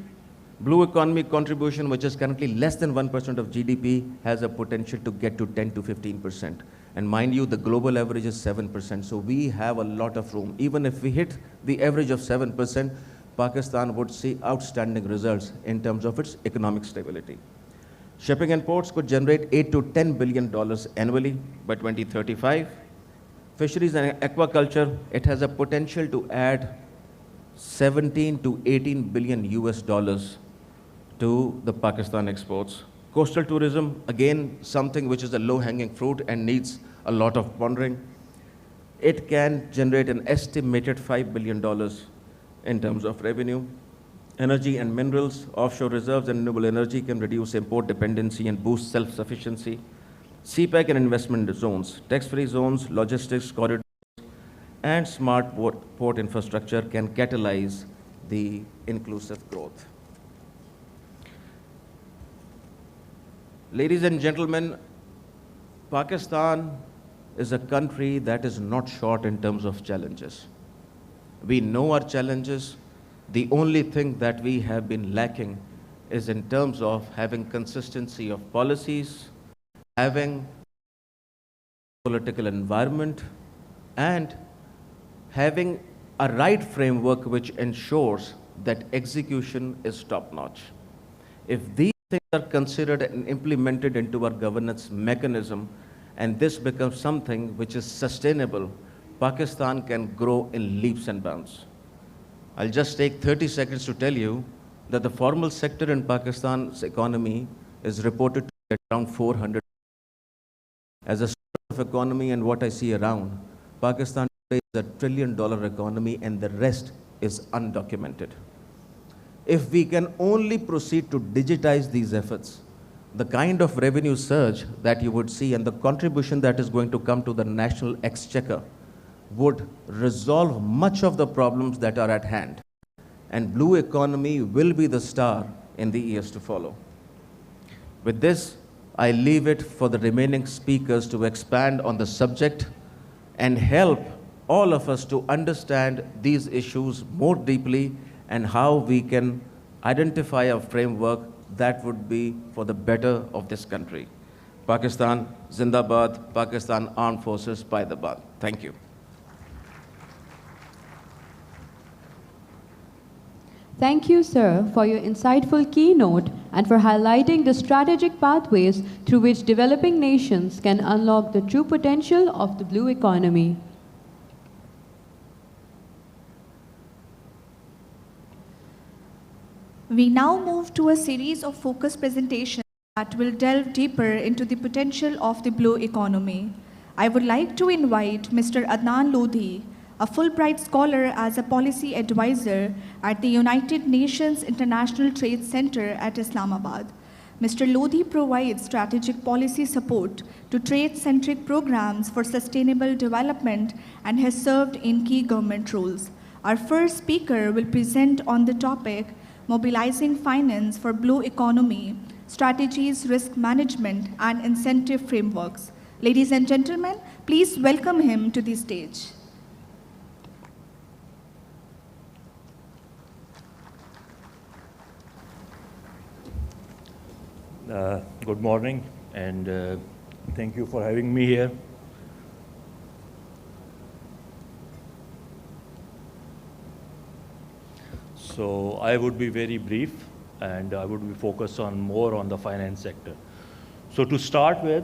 blue economy contribution, which is currently less than 1% of GDP, has a potential to get to 10 to 15%. And mind you, the global average is 7%, so we have a lot of room. Even if we hit the average of 7%, Pakistan would see outstanding results in terms of its economic stability. Shipping and ports could generate $8 to $10 billion annually by 2035. Fisheries and aquaculture, it has a potential to add 17 to 18 billion US dollars to the Pakistan exports. Coastal tourism, again, something which is a low-hanging fruit and needs a lot of pondering. It can generate an estimated $5 billion in terms of revenue. Energy and minerals, offshore reserves and renewable energy can reduce import dependency and boost self-sufficiency. CPEC and investment zones, tax-free zones, logistics corridors, and smart port infrastructure can catalyze the inclusive growth. Ladies and gentlemen, Pakistan is a country that is not short in terms of challenges. We know our challenges. The only thing that we have been lacking is in terms of having consistency of policies, having political environment, and having a right framework which ensures that execution is top-notch. If these things are considered and implemented into our governance mechanism, and this becomes something which is sustainable, Pakistan can grow in leaps and bounds. I'll just take 30 seconds to tell you that the formal sector in Pakistan's economy is reported to be around 400. As a sort of economy and what I see around, Pakistan is a $1 trillion economy and the rest is undocumented. If we can only proceed to digitize these efforts, the kind of revenue surge that you would see and the contribution that is going to come to the national exchequer would resolve much of the problems that are at hand. And blue economy will be the star in the years to follow. With this, I leave it for the remaining speakers to expand on the subject and help all of us to understand these issues more deeply and how we can identify a framework that would be for the better of this country. Pakistan Zindabad, Pakistan Armed Forces Paidabad. Thank you. Thank you, sir, for your insightful keynote and for highlighting the strategic pathways through which developing nations can unlock the true potential of the blue economy. We now move to a series of focus presentations that will delve deeper into the potential of the blue economy. I would like to invite Mr. Adnan Lodhi, a Fulbright Scholar as a Policy Advisor at the United Nations International Trade Center at Islamabad. Mr. Lodhi provides strategic policy support to trade-centric programs for sustainable development and has served in key government roles. Our first speaker will present on the topic, Mobilizing Finance for Blue Economy, Strategies, Risk Management, and Incentive Frameworks. Ladies and gentlemen, please welcome him to the stage. Good morning, and thank you for having me here. So I would be very brief, and I would be focused more on the finance sector. So to start with,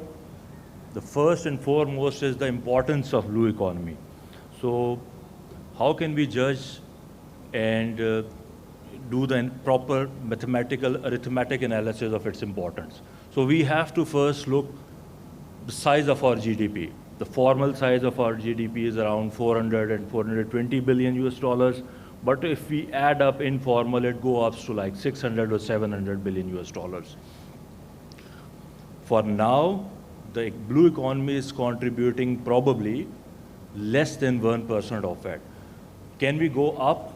the first and foremost is the importance of blue economy. So how can we judge and do the proper mathematical arithmetic analysis of its importance? So we have to first look the size of our GDP. The formal size of our GDP is around 400 and 420 billion US dollars. But if we add up informal, it goes up to like 600 or 700 billion US dollars. For now, the blue economy is contributing probably less than 1% of it. Can we go up?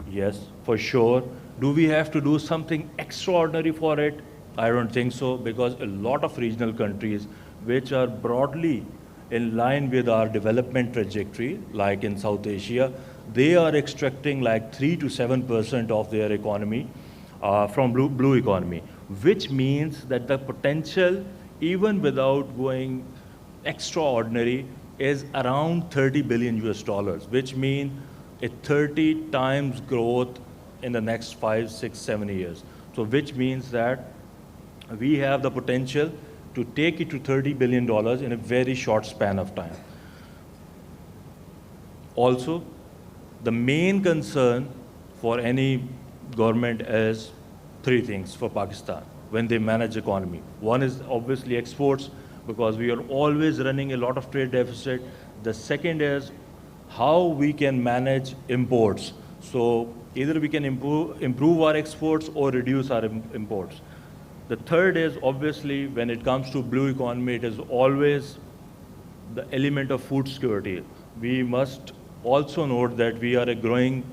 Yes, for sure. Do we have to do something extraordinary for it? I don't think so, because a lot of regional countries which are broadly in line with our development trajectory, like in South Asia, they are extracting like 3 to 7% of their economy from blue economy, which means that the potential, even without going extraordinary, is around 30 billion US dollars, which means a 30 times growth in the next 5, 6, 7 years. So which means that we have the potential to take it to $30 billion in a very short span of time. Also, the main concern for any government is three things for Pakistan when they manage economy. One is obviously exports, because we are always running a lot of trade deficit. The second is how we can manage imports. So either we can improve our exports or reduce our imports. The third is obviously when it comes to blue economy, it is always the element of food security. We must also note that we are a growing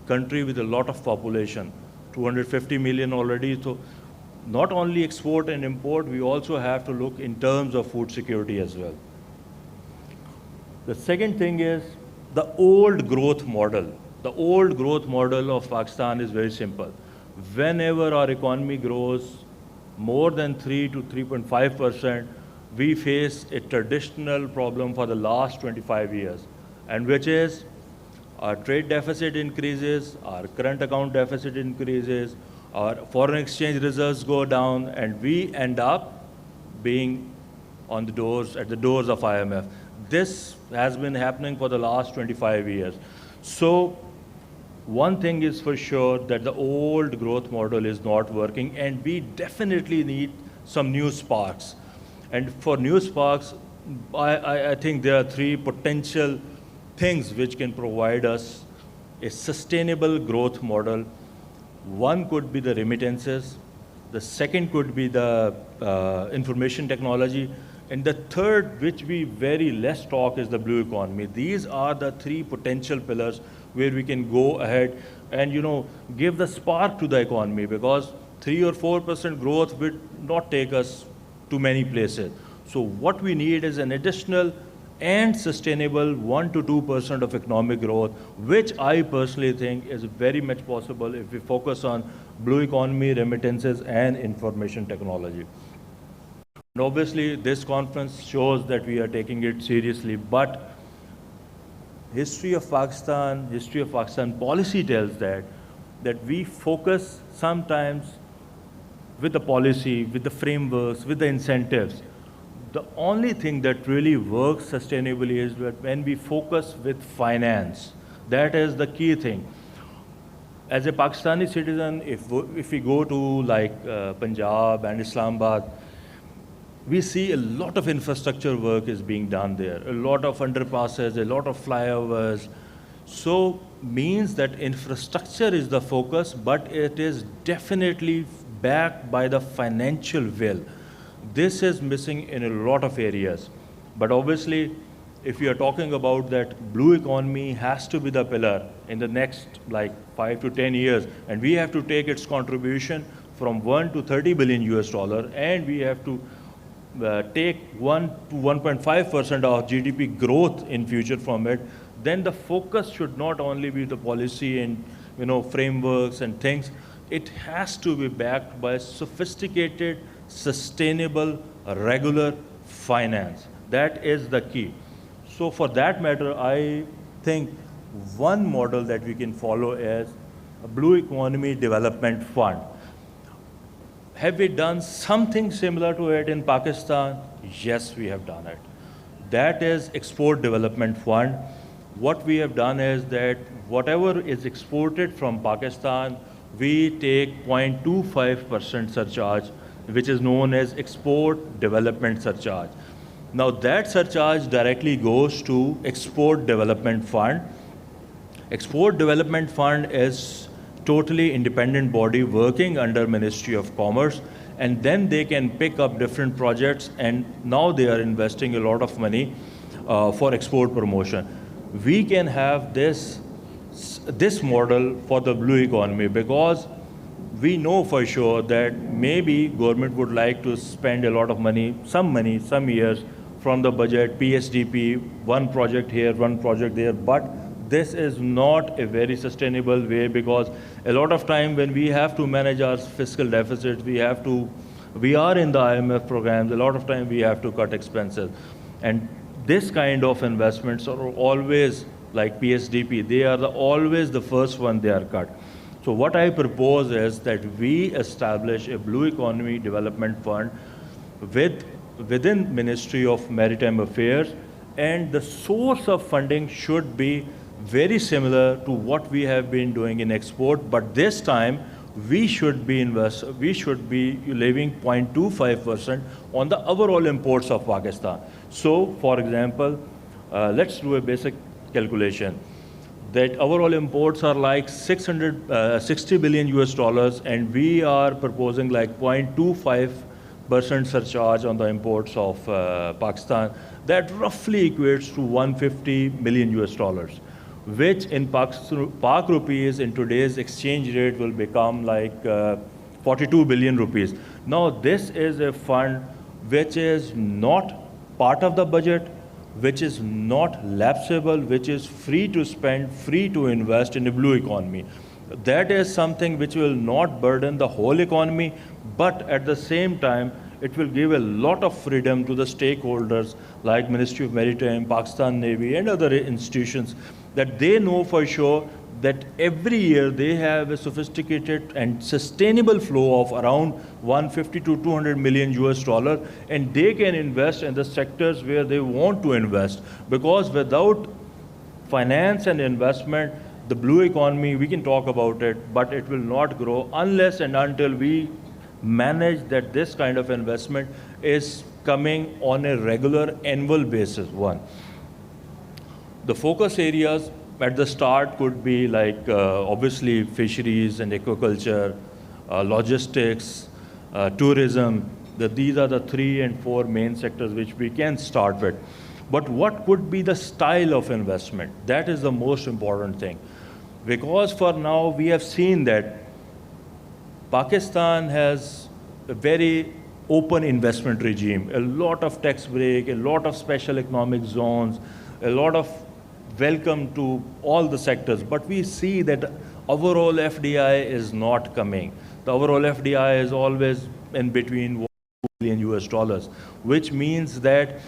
country with a lot of population, 250 million already. So not only export and import, we also have to look in terms of food security as well. The second thing is the old growth model. The old growth model of Pakistan is very simple. Whenever our economy grows more than 3 to 3.5%, we face a traditional problem for the last 25 years, and which is our trade deficit increases, our current account deficit increases, our foreign exchange reserves go down, and we end up being at the doors of IMF. This has been happening for the last 25 years. So one thing is for sure, that the old growth model is not working, and we definitely need some new sparks. And for new sparks, I think there are three potential things which can provide us a sustainable growth model. One could be the remittances, the second could be the information technology, and the third, which we very less talk, is the blue economy. These are the three potential pillars where we can go ahead and give the spark to the economy, because 3 or 4% growth will not take us to many places. So what we need is an additional and sustainable 1 to 2% of economic growth, which I personally think is very much possible if we focus on blue economy, remittances, and information technology. And obviously, this conference shows that we are taking it seriously, but history of Pakistan policy tells that we focus sometimes with the policy, with the frameworks, with the incentives. The only thing that really works sustainably is that when we focus with finance. That is the key thing. As a Pakistani citizen, if we go to like Punjab and Islamabad, we see a lot of infrastructure work is being done there, a lot of underpasses, a lot of flyovers. So means that infrastructure is the focus, but it is definitely backed by the financial will. This is missing in a lot of areas. But obviously, if you are talking about that blue economy has to be the pillar in the next like 5 to 10 years, and we have to take its contribution from 1 to 30 billion US dollar, and we have to take 1 to 1.5% of GDP growth in future from it, then the focus should not only be the policy and frameworks and things. It has to be backed by sophisticated, sustainable, regular finance. That is the key. So for that matter, I think one model that we can follow is a Blue Economy Development Fund. Have we done something similar to it in Pakistan? Yes, we have done it. That is Export Development Fund. What we have done is that whatever is exported from Pakistan, we take 0.25% surcharge, which is known as Export Development Surcharge. Now that surcharge directly goes to Export Development Fund. Export Development Fund is totally independent body working under Ministry of Commerce, and then they can pick up different projects, and now they are investing a lot of money for export promotion. We can have this model for the blue economy, because we know for sure that maybe government would like to spend a lot of money, some years from the budget, PSDP, one project here, one project there, but this is not a very sustainable way, because a lot of time when we have to manage our fiscal deficits, we are in the IMF programs, a lot of time we have to cut expenses. And this kind of investments are always like PSDP, they are always the first one they are cut. So what I propose is that we establish a Blue Economy Development Fund within Ministry of Maritime Affairs, and the source of funding should be very similar to what we have been doing in export, but this time we should be leaving 0.25% on the overall imports of Pakistan. So, for example, let's do a basic calculation that overall imports are like 60 billion US dollars, and we are proposing like 0.25% surcharge on the imports of Pakistan. That roughly equates to 150 million US dollars. Which in Pak rupees in today's exchange rate will become like 42 billion rupees. Now this is a fund which is not part of the budget, which is not lapsable, which is free to spend, free to invest in the blue economy. That is something which will not burden the whole economy, but at the same time, it will give a lot of freedom to the stakeholders like Ministry of Maritime, Pakistan Navy, and other institutions, that they know for sure that every year they have a sophisticated and sustainable flow of around 150 to 200 million US dollar, and they can invest in the sectors where they want to invest. Because without finance and investment, the blue economy, we can talk about it, but it will not grow unless and until we manage that this kind of investment is coming on a regular annual basis. One. The focus areas at the start could be like obviously fisheries and aquaculture, logistics, tourism. These are the 3 and 4 main sectors which we can start with. But what could be the style of investment? That is the most important thing. Because for now we have seen that Pakistan has a very open investment regime, a lot of tax break, a lot of special economic zones, a lot of welcome to all the sectors, but we see that overall FDI is not coming. The overall FDI is always in between 1 billion US dollars, which means that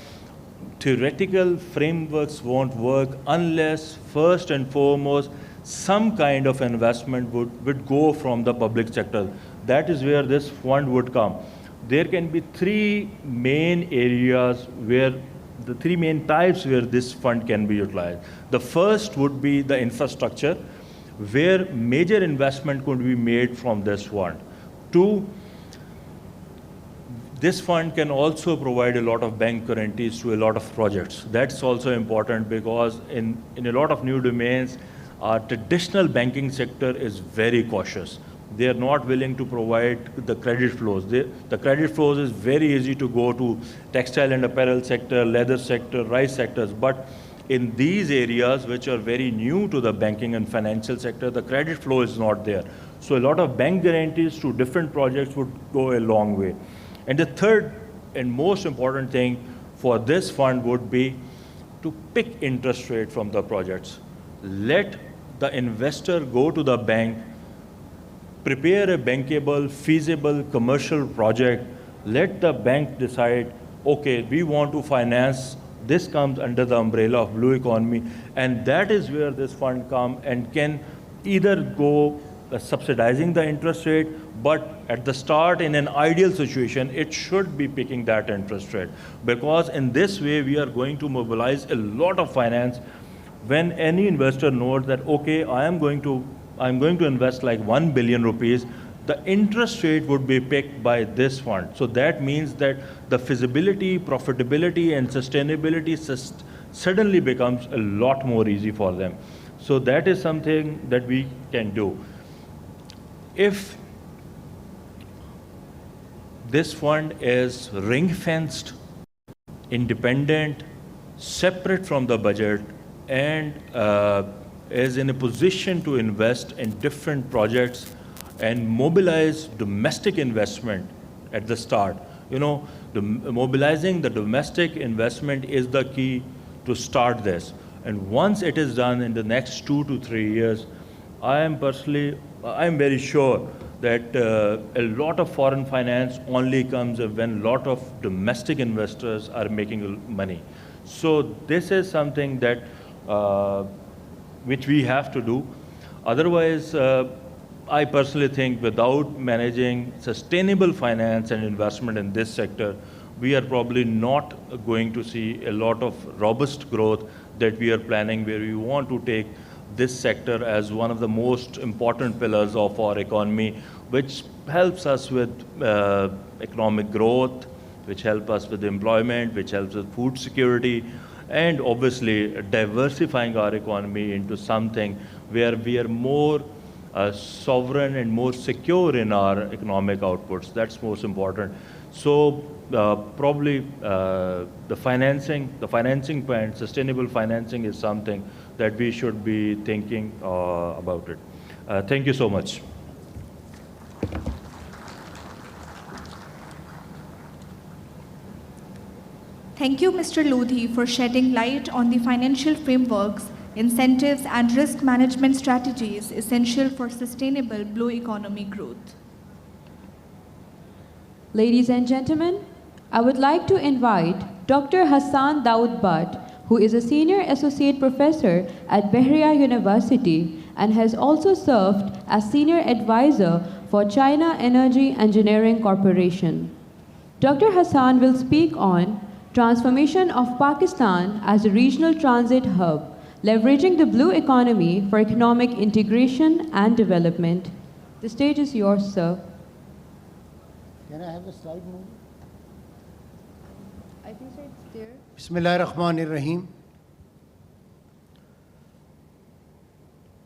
theoretical frameworks won't work unless first and foremost some kind of investment would go from the public sector. That is where this fund would come. There can be 3 main areas where the 3 main types where this fund can be utilized. The first would be the infrastructure, where major investment could be made from this fund. 2, this fund can also provide a lot of bank guarantees to a lot of projects. That's also important because in a lot of new domains, our traditional banking sector is very cautious. They are not willing to provide the credit flows. The credit flows is very easy to go to textile and apparel sector, leather sector, rice sectors, but in these areas which are very new to the banking and financial sector, the credit flow is not there. So a lot of bank guarantees to different projects would go a long way. And the third and most important thing for this fund would be to pick interest rate from the projects. Let the investor go to the bank, prepare a bankable, feasible commercial project. Let the bank decide, okay, we want to finance, this comes under the umbrella of blue economy, and that is where this fund comes and can either go subsidizing the interest rate, but at the start, in an ideal situation, it should be picking that interest rate. Because in this way, we are going to mobilize a lot of finance. When any investor knows that, okay, I'm going to invest like 1 billion rupees, the interest rate would be picked by this fund. So that means that the feasibility, profitability, and sustainability suddenly becomes a lot more easy for them. So that is something that we can do. If this fund is ring-fenced, independent, separate from the budget, and is in a position to invest in different projects and mobilize domestic investment at the start. You know, mobilizing the domestic investment is the key to start this. And once it is done in the next 2 to 3 years, I'm very sure that a lot of foreign finance only comes when a lot of domestic investors are making money. So this is something that which we have to do. Otherwise, I personally think without managing sustainable finance and investment in this sector, we are probably not going to see a lot of robust growth that we are planning, where we want to take this sector as one of the most important pillars of our economy, which helps us with economic growth, which helps us with employment, which helps with food security, and obviously diversifying our economy into something where we are more sovereign and more secure in our economic outputs. That's most important. So probably the financing point, sustainable financing, is something that we should be thinking about it. Thank you so much. Thank you, Mr. Lodhi, for shedding light on the financial frameworks, incentives, and risk management strategies essential for sustainable blue economy growth. Ladies and gentlemen, I would like to invite Dr. Hassan Daud Bhatt, who is a Senior Associate Professor at Bahria University and has also served as Senior Advisor for China Energy Engineering Corporation. Dr. Hassan will speak on transformation of Pakistan as a regional transit hub, leveraging the blue economy for economic integration and development. The stage is yours, sir. Can I have the slide movie? I think so, it's there. Bismillahirrahmanirrahim.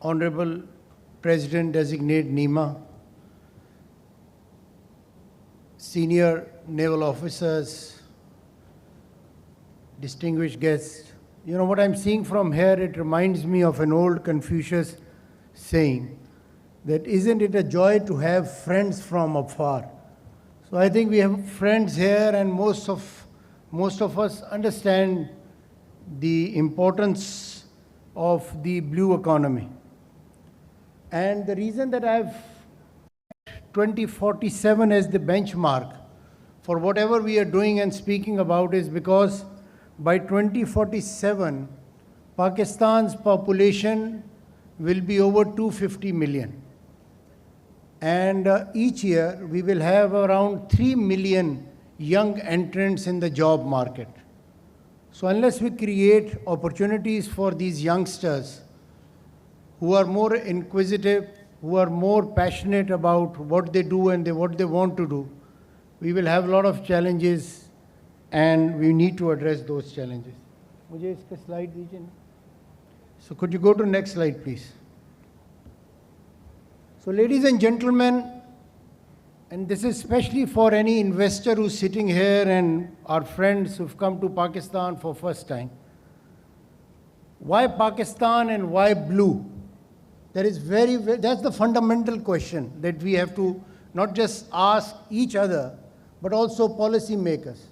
Honorable President Designate NIMA, senior naval officers, distinguished guests. You know what I'm seeing from here, it reminds me of an old Confucius saying that isn't it a joy to have friends from afar? So I think we have friends here, and most of us understand the importance of the blue economy. And the reason that I've 2047 as the benchmark for whatever we are doing and speaking about is because by 2047, Pakistan's population will be over 250 million. And each year, we will have around 3 million young entrants in the job market. So unless we create opportunities for these youngsters who are more inquisitive, who are more passionate about what they do and what they want to do, we will have a lot of challenges and we need to address those challenges. मुझे इसका slide दीजिए ना. So could you go to next slide, please? So ladies and gentlemen, and this is especially for any investor who's sitting here and our friends who've come to Pakistan for first time. Why Pakistan and why blue? That's the fundamental question that we have to not just ask each other, but also policy makers.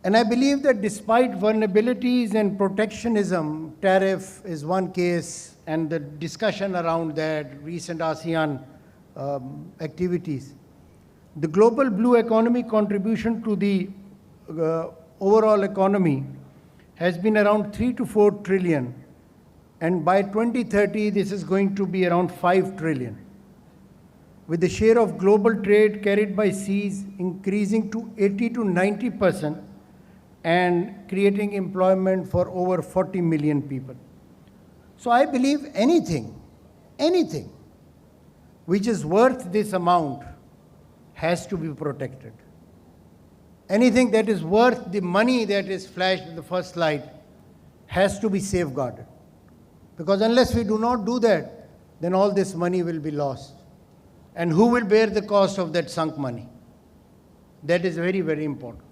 And I believe that despite vulnerabilities and protectionism, tariff is one case, and the discussion around that, recent ASEAN activities, the global blue economy contribution to the overall economy has been around 3 to 4 trillion. And by 2030, this is going to be around 5 trillion. With the share of global trade carried by seas increasing to 80 to 90% and creating employment for over 40 million people. So I believe anything which is worth this amount has to be protected. Anything that is worth the money that is flashed in the first slide has to be safeguarded. Because unless we do not do that, then all this money will be lost. And who will bear the cost of that sunk money? That is very, very important.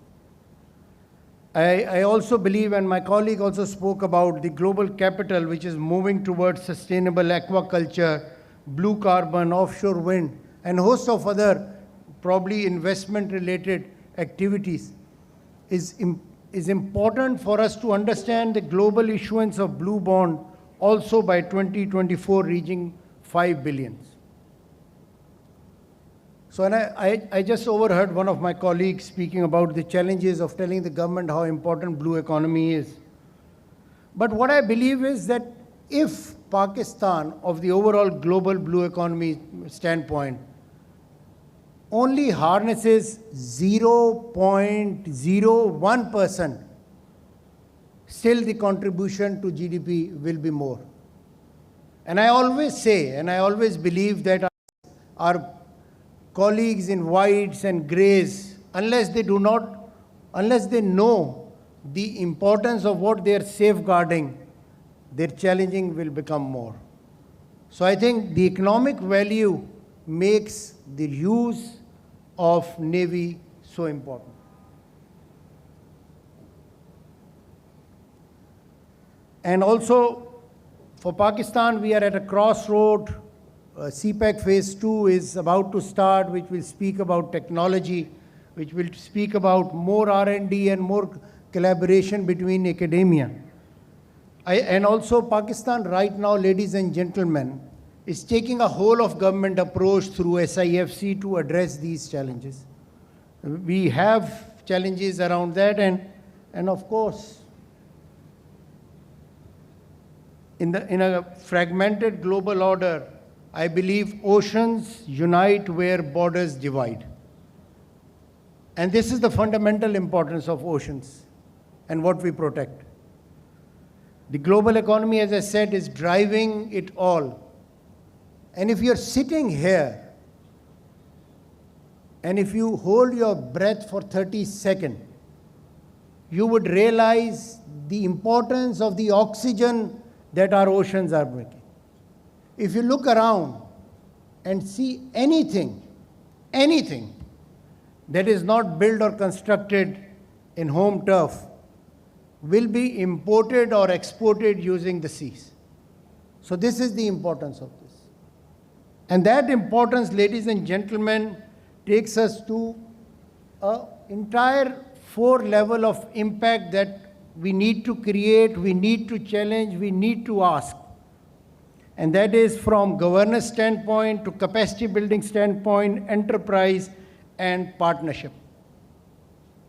I also believe, and my colleague also spoke about the global capital which is moving towards sustainable aquaculture, blue carbon, offshore wind, and a host of other probably investment-related activities. Is important for us to understand the global issuance of blue bond also by 2024 reaching 5 billion. So and I just overheard one of my colleagues speaking about the challenges of telling the government how important blue economy is. But what I believe is that if Pakistan, of the overall global blue economy standpoint, only harnesses 0.01%, still the contribution to GDP will be more. And I always say, and I always believe that our colleagues in whites and grays, unless they know the importance of what they are safeguarding, their challenging will become more. So I think the economic value makes the use of Navy so important. And also, for Pakistan, we are at a crossroad. CPEC Phase 2 is about to start, which will speak about technology, which will speak about more R&D and more collaboration between academia. And also Pakistan right now, ladies and gentlemen, is taking a whole of government approach through SIFC to address these challenges. We have challenges around that, and of course, in a fragmented global order, I believe oceans unite where borders divide. And this is the fundamental importance of oceans and what we protect. The global economy, as I said, is driving it all. And if you're sitting here, and if you hold your breath for 30 seconds, you would realize the importance of the oxygen that our oceans are making. If you look around and see anything that is not built or constructed in home turf will be imported or exported using the seas. So this is the importance of this. And that importance, ladies and gentlemen, takes us to an entire 4 level of impact that we need to create, we need to challenge, we need to ask. And that is from governance standpoint to capacity building standpoint, enterprise and partnership.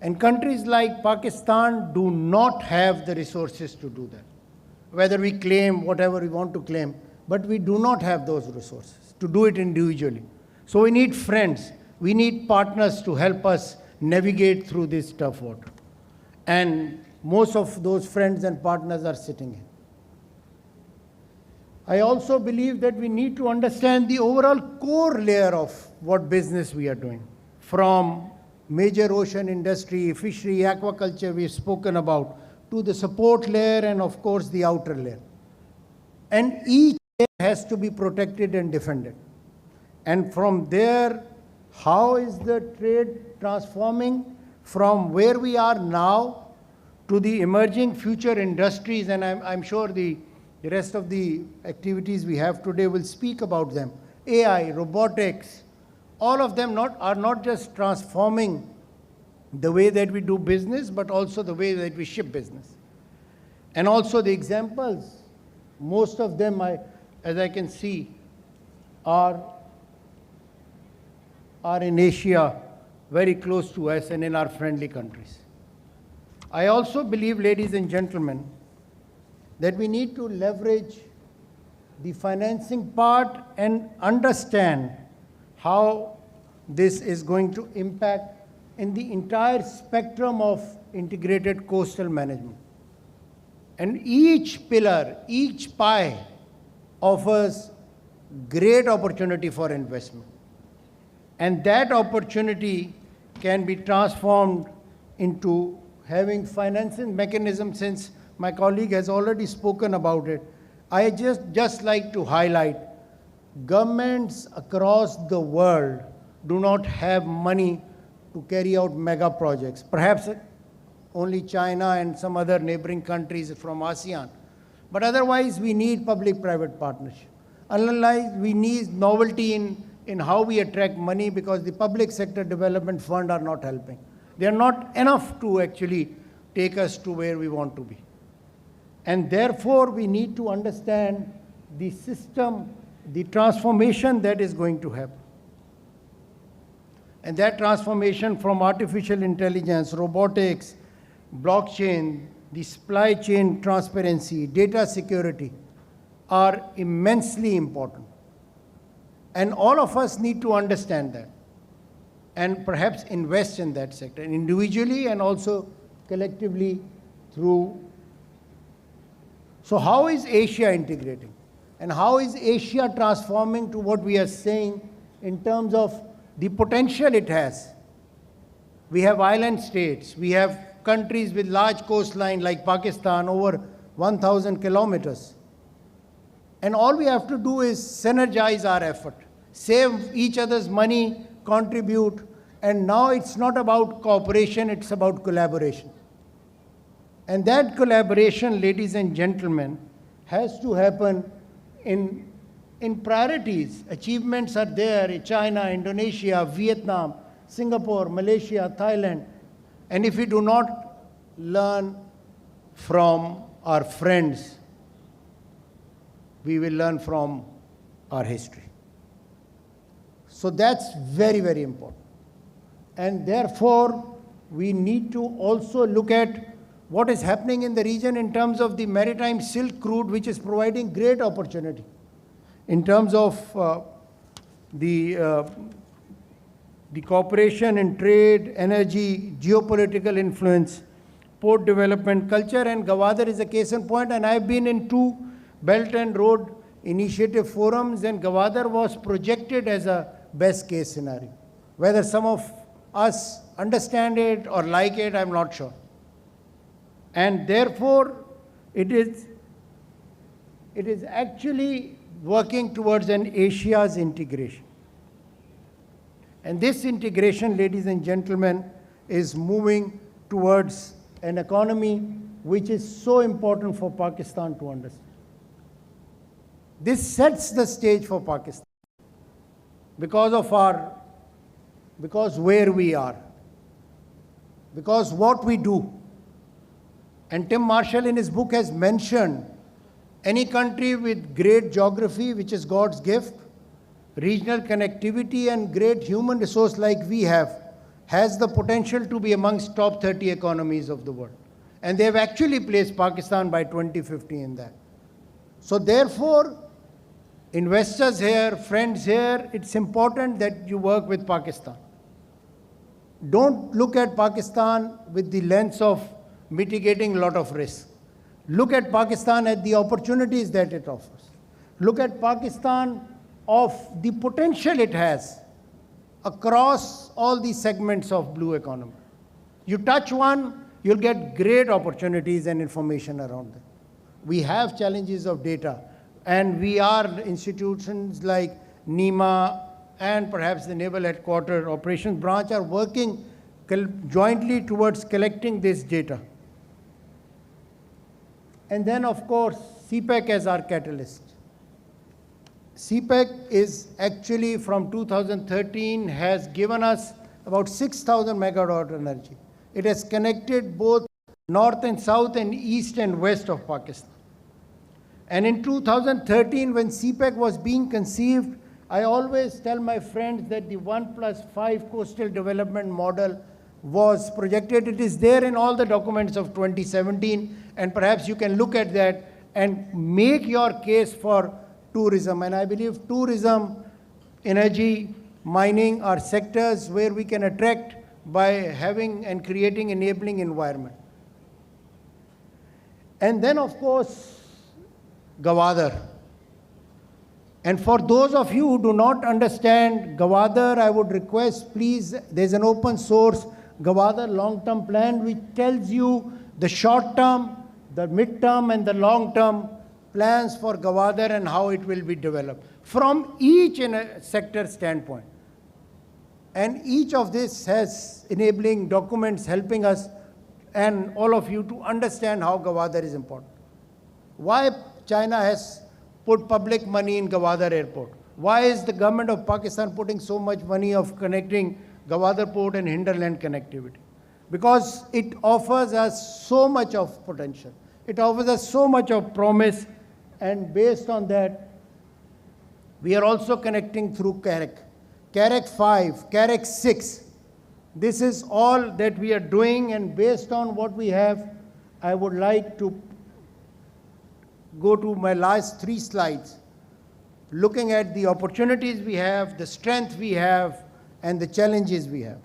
And countries like Pakistan do not have the resources to do that. Whether we claim whatever we want to claim, but we do not have those resources to do it individually. So we need friends, we need partners to help us navigate through this tough water. And most of those friends and partners are sitting here. I also believe that we need to understand the overall core layer of what business we are doing. from major ocean industry, fishery, aquaculture we've spoken about, to the support layer and of course the outer layer. And each layer has to be protected and defended. And from there, how is the trade transforming from where we are now to the emerging future industries? And I'm sure the rest of the activities we have today will speak about them. AI, robotics, all of them are not just transforming the way that we do business, but also the way that we ship business. And also the examples, most of them, as I can see, are in Asia, very close to us and in our friendly countries. I also believe, ladies and gentlemen, that we need to leverage the financing part and understand how this is going to impact in the entire spectrum of integrated coastal management. And each pillar, each pie offers great opportunity for investment. And that opportunity can be transformed into having financing mechanisms. Since my colleague has already spoken about it, I just like to highlight, governments across the world do not have money to carry out mega projects. Perhaps only China and some other neighboring countries from ASEAN. But otherwise, we need public-private partnership. Otherwise, we need novelty in how we attract money, because the public sector development fund are not helping. They are not enough to actually take us to where we want to be. And therefore, we need to understand the system, the transformation that is going to happen. And that transformation from artificial intelligence, robotics, blockchain, the supply chain transparency, data security are immensely important. And all of us need to understand that and perhaps invest in that sector, individually and also collectively through. So how is Asia integrating? And how is Asia transforming to what we are saying in terms of the potential it has? We have island states. We have countries with large coastline like Pakistan, over 1,000 kilometers. And all we have to do is synergize our effort, save each other's money, contribute. And now it's not about cooperation, it's about collaboration. And that collaboration, ladies and gentlemen, has to happen in priorities. Achievements are there: China, Indonesia, Vietnam, Singapore, Malaysia, Thailand. And if we do not learn from our friends, we will learn from our history. So that's very, very important. And therefore, we need to also look at what is happening in the region in terms of the maritime Silk Route, which is providing great opportunity in terms of the cooperation in trade, energy, geopolitical influence, port development, culture, and Gwadar is a case in point. And I've been in 2 Belt and Road Initiative forums, and Gwadar was projected as a best case scenario. Whether some of us understand it or like it, I'm not sure. And therefore, it is actually working towards an Asia's integration. And this integration, ladies and gentlemen, is moving towards an economy which is so important for Pakistan to understand. This sets the stage for Pakistan because where we are, because what we do. And Tim Marshall in his book has mentioned any country with great geography, which is God's gift, regional connectivity, and great human resource like we have, has the potential to be amongst top 30 economies of the world. And they have actually placed Pakistan by 2050 in that. So therefore, investors here, friends here, it's important that you work with Pakistan. Don't look at Pakistan with the lens of mitigating a lot of risk. Look at Pakistan at the opportunities that it offers. Look at Pakistan of the potential it has. across all these segments of blue economy. You touch one, you'll get great opportunities and information around them. We have challenges of data, and we are institutions like NIMA and perhaps the Naval Headquarters Operations Branch are working jointly towards collecting this data. And then, of course, CPEC as our catalyst. CPEC is actually from 2013 has given us about 6,000 megawatt energy. It has connected both north and south and east and west of Pakistan. And in 2013, when CPEC was being conceived, I always tell my friends that the 1+5 coastal development model was projected. It is there in all the documents of 2017, and perhaps you can look at that and make your case for tourism. And I believe tourism, energy, mining are sectors where we can attract by having and creating enabling environment. And then, of course, Gwadar. And for those of you who do not understand Gwadar, I would request, please, there's an open source Gwadar long-term plan which tells you the short-term, the mid-term, and the long-term plans for Gwadar and how it will be developed from each in a sector standpoint. And each of this has enabling documents helping us and all of you to understand how Gwadar is important. Why China has put public money in Gwadar airport? Why is the government of Pakistan putting so much money of connecting Gwadar port and hinterland connectivity? Because it offers us so much of potential. It offers us so much of promise, and based on that, we are also connecting through CAREC. CAREC 5, CAREC 6. This is all that we are doing, and based on what we have, I would like to go to my last 3 slides, looking at the opportunities we have, the strength we have, and the challenges we have.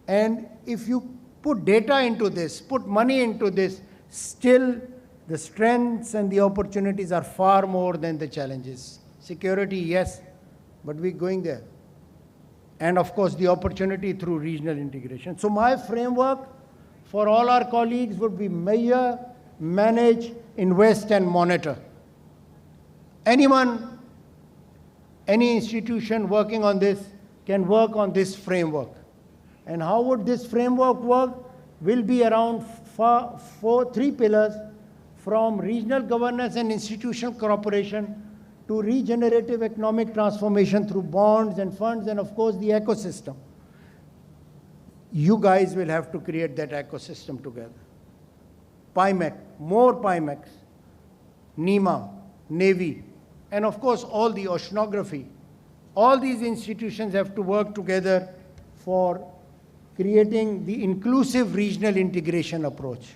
And if you put data into this, put money into this, still the strengths and the opportunities are far more than the challenges. Security, yes, but we're going there. And of course, the opportunity through regional integration. So my framework for all our colleagues would be measure, manage, invest, and monitor. Anyone, any institution working on this can work on this framework. And how would this framework work? Will be around 3 pillars, from regional governance and institutional cooperation to regenerative economic transformation through bonds and funds, and of course the ecosystem. You guys will have to create that ecosystem together. PIMEC, more PIMECs, NIMA, Navy, and of course all the oceanography. All these institutions have to work together for creating the inclusive regional integration approach.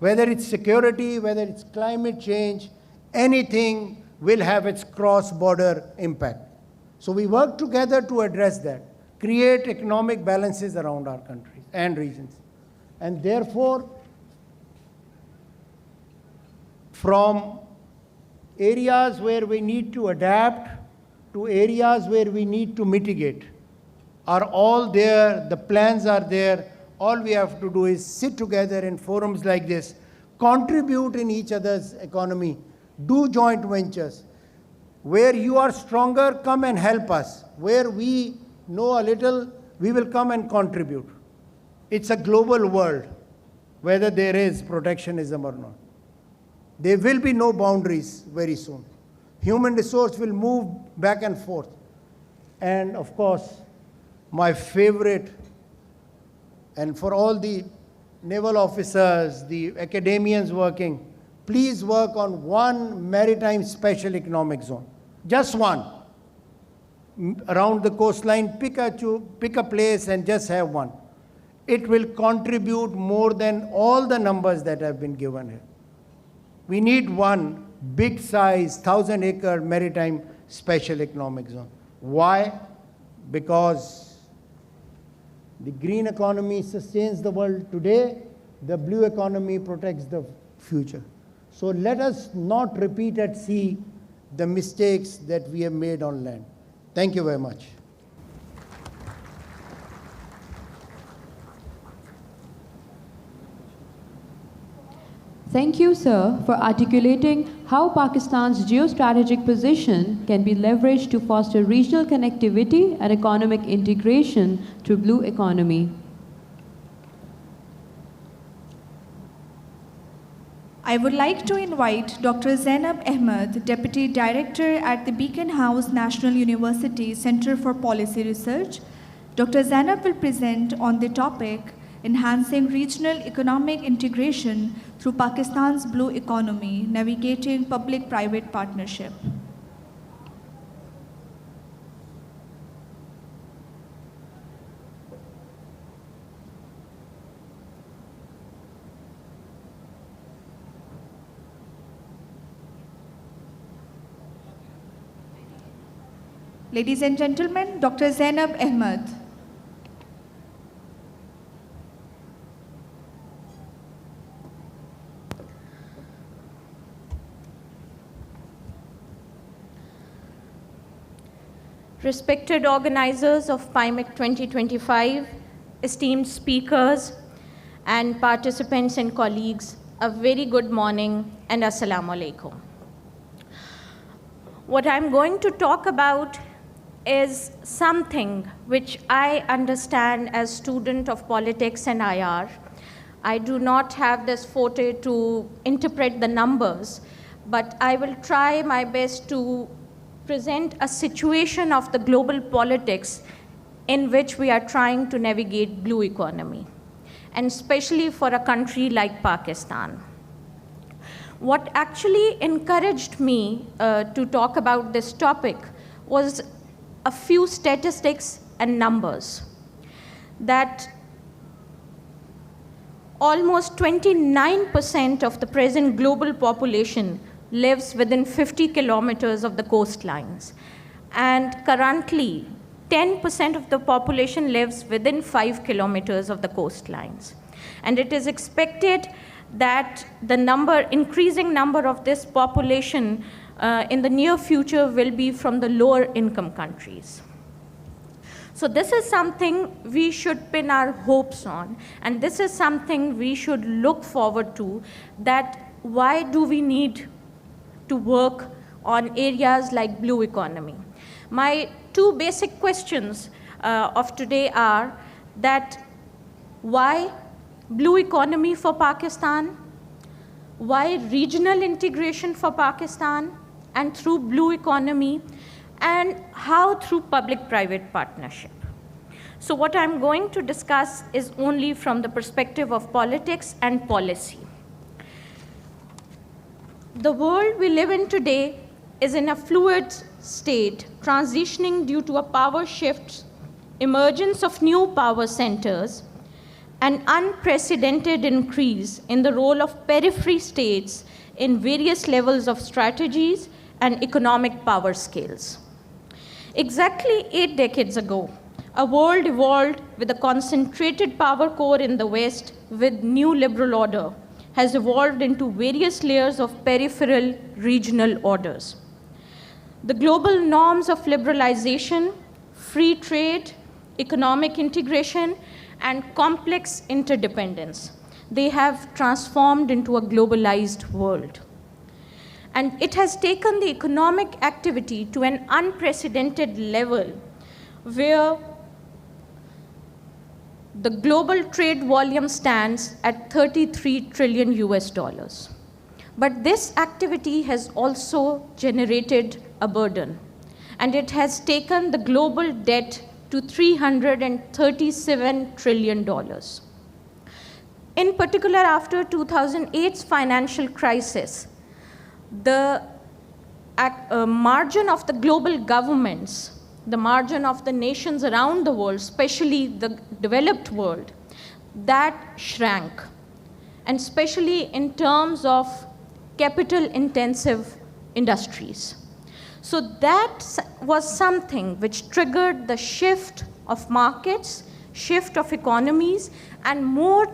Whether it's security, whether it's climate change, anything will have its cross-border impact. So we work together to address that, create economic balances around our countries and regions. And therefore, from areas where we need to adapt to areas where we need to mitigate are all there, the plans are there. All we have to do is sit together in forums like this, contribute in each other's economy, do joint ventures. Where you are stronger, come and help us. Where we know a little, we will come and contribute. It's a global world, whether there is protectionism or not. There will be no boundaries very soon. Human resource will move back and forth. And of course, my favorite, and for all the naval officers, the academians working, please work on one maritime special economic zone. Just one. Around the coastline, pick a place and just have one. It will contribute more than all the numbers that have been given here. We need one big size, 1,000-acre maritime special economic zone. Why? Because the green economy sustains the world today, the blue economy protects the future. So let us not repeat at sea the mistakes that we have made on land. Thank you very much. Thank you, sir, for articulating how Pakistan's geostrategic position can be leveraged to foster regional connectivity and economic integration through blue economy. I would like to invite Dr. Zainab Ahmed, Deputy Director at the Beacon House National University Center for Policy Research. Dr. Zainab will present on the topic Enhancing Regional Economic Integration through Pakistan's Blue Economy, Navigating Public-Private Partnership. Ladies and gentlemen, Dr. Zainab Ahmed. Respected organizers of PIMEC 2025, esteemed speakers and participants and colleagues, a very good morning and assalamu alaikum. What I'm going to talk about is something which I understand as student of politics and IR. I do not have this forte to interpret the numbers, but I will try my best to present a situation of the global politics in which we are trying to navigate blue economy, and especially for a country like Pakistan. What actually encouraged me to talk about this topic was a few statistics and numbers, that almost 29% of the present global population lives within 50 kilometers of the coastlines. And currently, 10% of the population lives within 5 kilometers of the coastlines. And it is expected that the increasing number of this population in the near future will be from the lower income countries. So this is something we should pin our hopes on, and this is something we should look forward to, that why do we need to work on areas like blue economy? My two basic questions of today are that why blue economy for Pakistan, why regional integration for Pakistan, and through blue economy, and how through public-private partnership. So what I'm going to discuss is only from the perspective of politics and policy. The world we live in today is in a fluid state, transitioning due to a power shift, emergence of new power centers, an unprecedented increase in the role of periphery states in various levels of strategies and economic power scales. Exactly 8 decades ago, a world evolved with a concentrated power core in the West with new liberal order has evolved into various layers of peripheral regional orders. The global norms of liberalization, free trade, economic integration, and complex interdependence, they have transformed into a globalized world. And it has taken the economic activity to an unprecedented level where the global trade volume stands at $33 trillion US. But this activity has also generated a burden, and it has taken the global debt to $337 trillion. In particular, after 2008's financial crisis, the margin of the global governments, the margin of the nations around the world, especially the developed world, that shrank, and especially in terms of capital-intensive industries. So that was something which triggered the shift of markets, shift of economies, and more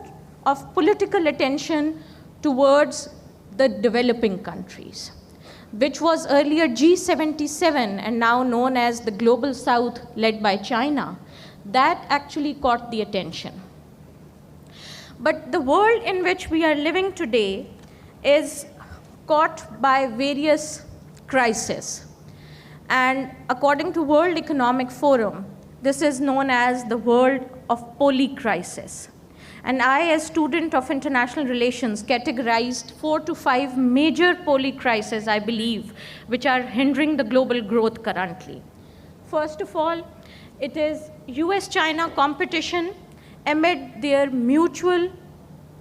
of political attention towards the developing countries, which was earlier G77 and now known as the Global South led by China. That actually caught the attention. But the world in which we are living today is caught by various crises. And according to World Economic Forum, this is known as the world of polycrisis. And I, as student of international relations, categorized 4 to 5 major polycrises, I believe, which are hindering the global growth currently. First of all, it is US-China competition amid their mutual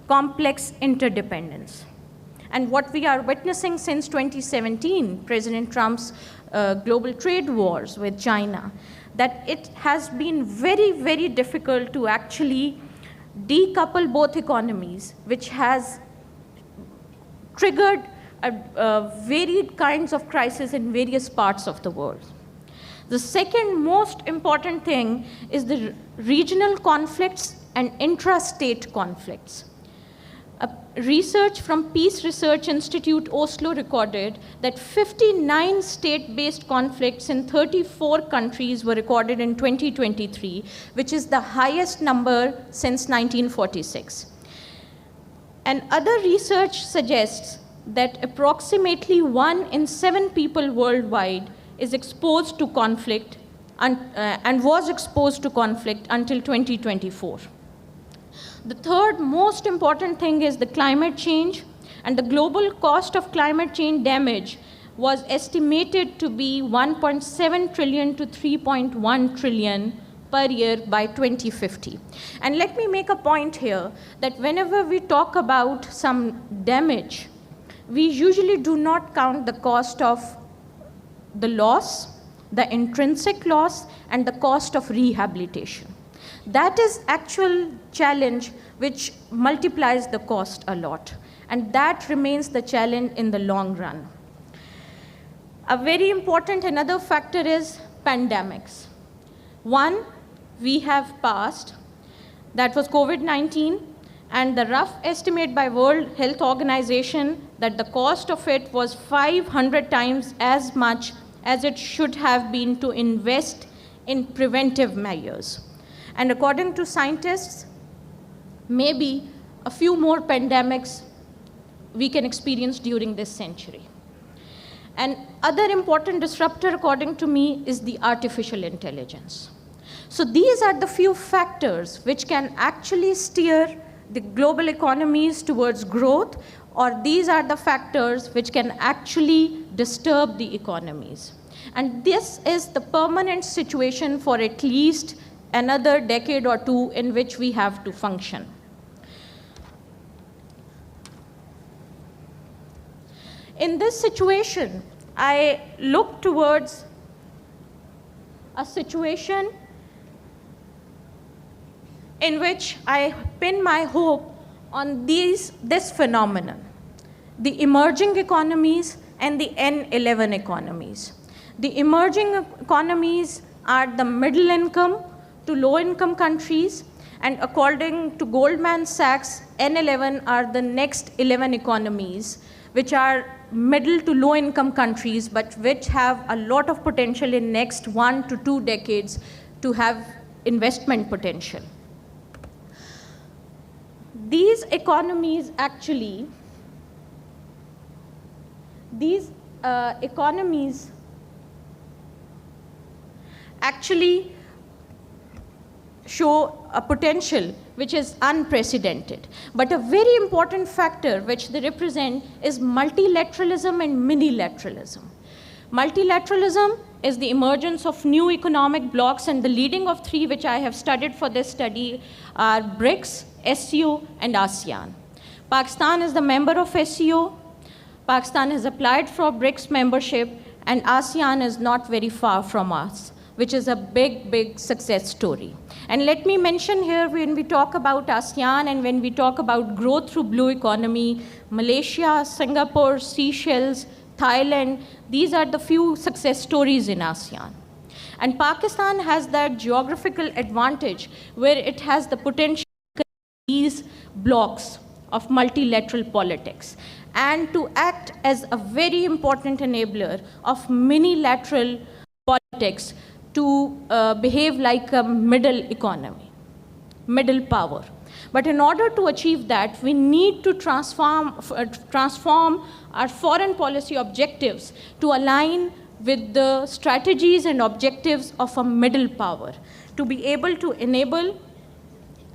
complex interdependence. And what we are witnessing since 2017, President Trump's global trade wars with China, that it has been very, very difficult to actually decouple both economies, which has triggered varied kinds of crises in various parts of the world. The second most important thing is the regional conflicts and intra-state conflicts. Research from Peace Research Institute Oslo recorded that 59 state-based conflicts in 34 countries were recorded in 2023, which is the highest number since 1946. And other research suggests that approximately 1 in 7 people worldwide is exposed to conflict and was exposed to conflict until 2024. The third most important thing is the climate change, and the global cost of climate change damage was estimated to be 1.7 trillion to 3.1 trillion per year by 2050. And let me make a point here that whenever we talk about some damage, we usually do not count the cost of the loss, the intrinsic loss, and the cost of rehabilitation. That is actual challenge which multiplies the cost a lot. And that remains the challenge in the long run. A very important another factor is pandemics. One we have passed, that was COVID-19, and the rough estimate by World Health Organization that the cost of it was 500 times as much as it should have been to invest in preventive measures. And according to scientists, maybe a few more pandemics we can experience during this century. And other important disruptor, according to me, is the artificial intelligence. So these are the few factors which can actually steer the global economies towards growth, or these are the factors which can actually disturb the economies. And this is the permanent situation for at least another decade or two in which we have to function. In this situation, I look towards a situation in which I pin my hope on this phenomenon, the emerging economies and the N11 economies. The emerging economies are the middle income to low income countries, and according to Goldman Sachs, N11 are the next 11 economies, which are middle to low income countries, but which have a lot of potential in next 1 to 2 decades to have investment potential. These economies actually, show a potential which is unprecedented. But a very important factor which they represent is multilateralism and minilateralism. Multilateralism is the emergence of new economic blocs, and the leading of 3 which I have studied for this study are BRICS, SCO, and ASEAN. Pakistan is the member of SCO. Pakistan has applied for BRICS membership, and ASEAN is not very far from us, which is a big, big success story. And let me mention here, when we talk about ASEAN and when we talk about growth through blue economy, Malaysia, Singapore, Seychelles, Thailand, these are the few success stories in ASEAN. And Pakistan has that geographical advantage where it has the potential to these blocks of multilateral politics and to act as a very important enabler of minilateral politics to behave like a middle economy, middle power. But in order to achieve that, we need to transform our foreign policy objectives to align with the strategies and objectives of a middle power, to be able to enable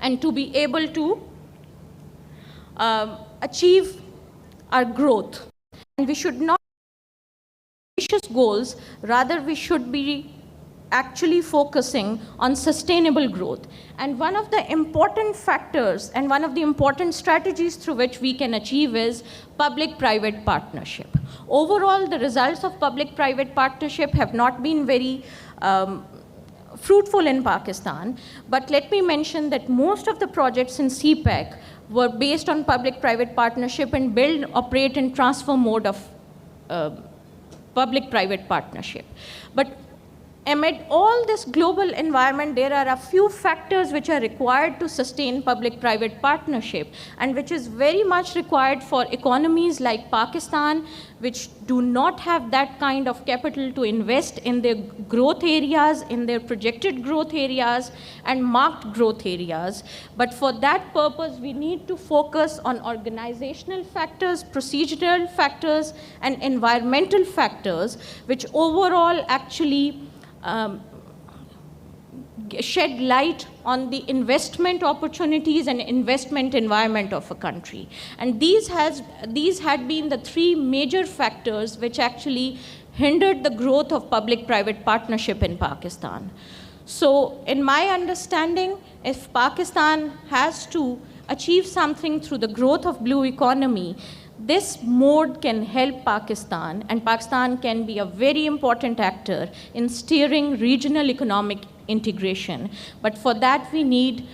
and to be able to achieve our growth. And we should not ambitious goals, rather we should be actually focusing on sustainable growth. And one of the important factors and one of the important strategies through which we can achieve is public-private partnership. Overall, the results of public-private partnership have not been very fruitful in Pakistan, but let me mention that most of the projects in CPEC were based on public-private partnership and build, operate, and transfer mode of public-private partnership. But amid all this global environment, there are a few factors which are required to sustain public-private partnership, and which is very much required for economies like Pakistan, which do not have that kind of capital to invest in their growth areas, in their projected growth areas, and marked growth areas. But for that purpose, we need to focus on organizational factors, procedural factors, and environmental factors, which overall actually shed light on the investment opportunities and investment environment of a country. And these had been the three major factors which actually hindered the growth of public-private partnership in Pakistan. So in my understanding, if Pakistan has to achieve something through the growth of blue economy, this mode can help Pakistan, and Pakistan can be a very important actor in steering regional economic integration. But for that, we need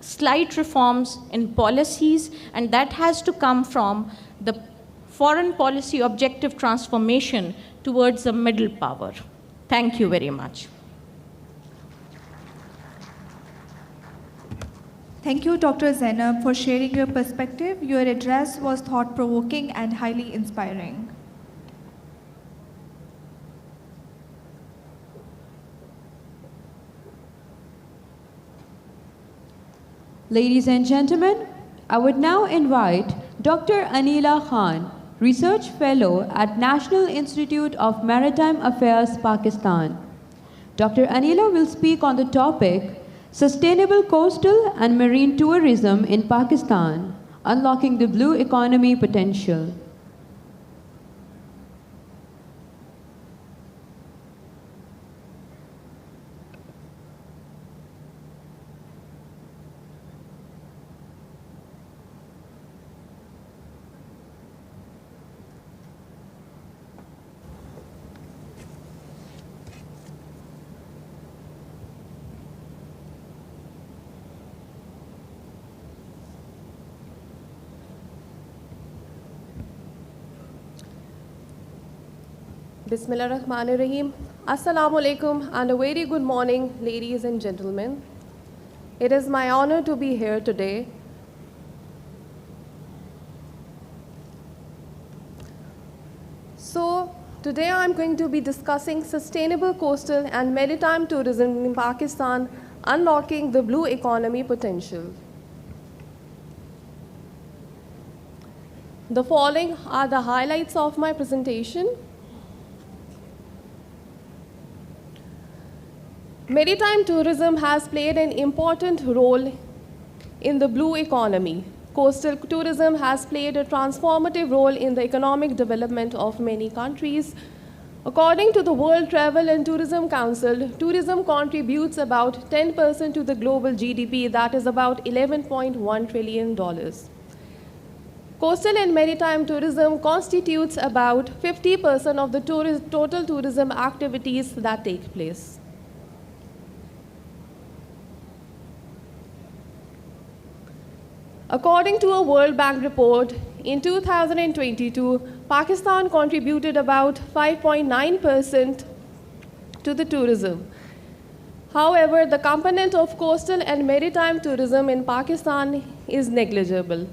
slight reforms in policies, and that has to come from the foreign policy objective transformation towards a middle power. Thank you very much. Thank you, Dr. Zainab, for sharing your perspective. Your address was thought-provoking and highly inspiring. Ladies and gentlemen, I would now invite Dr. Anila Khan, Research Fellow at National Institute of Maritime Affairs, Pakistan. Dr. Anila will speak on the topic, Sustainable Coastal and Marine Tourism in Pakistan, Unlocking the Blue Economy Potential. Bismillahirrahmanirrahim. Assalamu alaikum and a very good morning, ladies and gentlemen. It is my honor to be here today. So, today I'm going to be discussing sustainable coastal and maritime tourism in Pakistan, unlocking the blue economy potential. The following are the highlights of my presentation. Maritime tourism has played an important role in the blue economy. Coastal tourism has played a transformative role in the economic development of many countries. According to the World Travel and Tourism Council, tourism contributes about 10% to the global GDP, that is about $11.1 trillion. Coastal and maritime tourism constitutes about 50% of the total tourism activities that take place. According to a World Bank report, in 2022, Pakistan contributed about 5.9% to the tourism. However, the component of coastal and maritime tourism in Pakistan is negligible.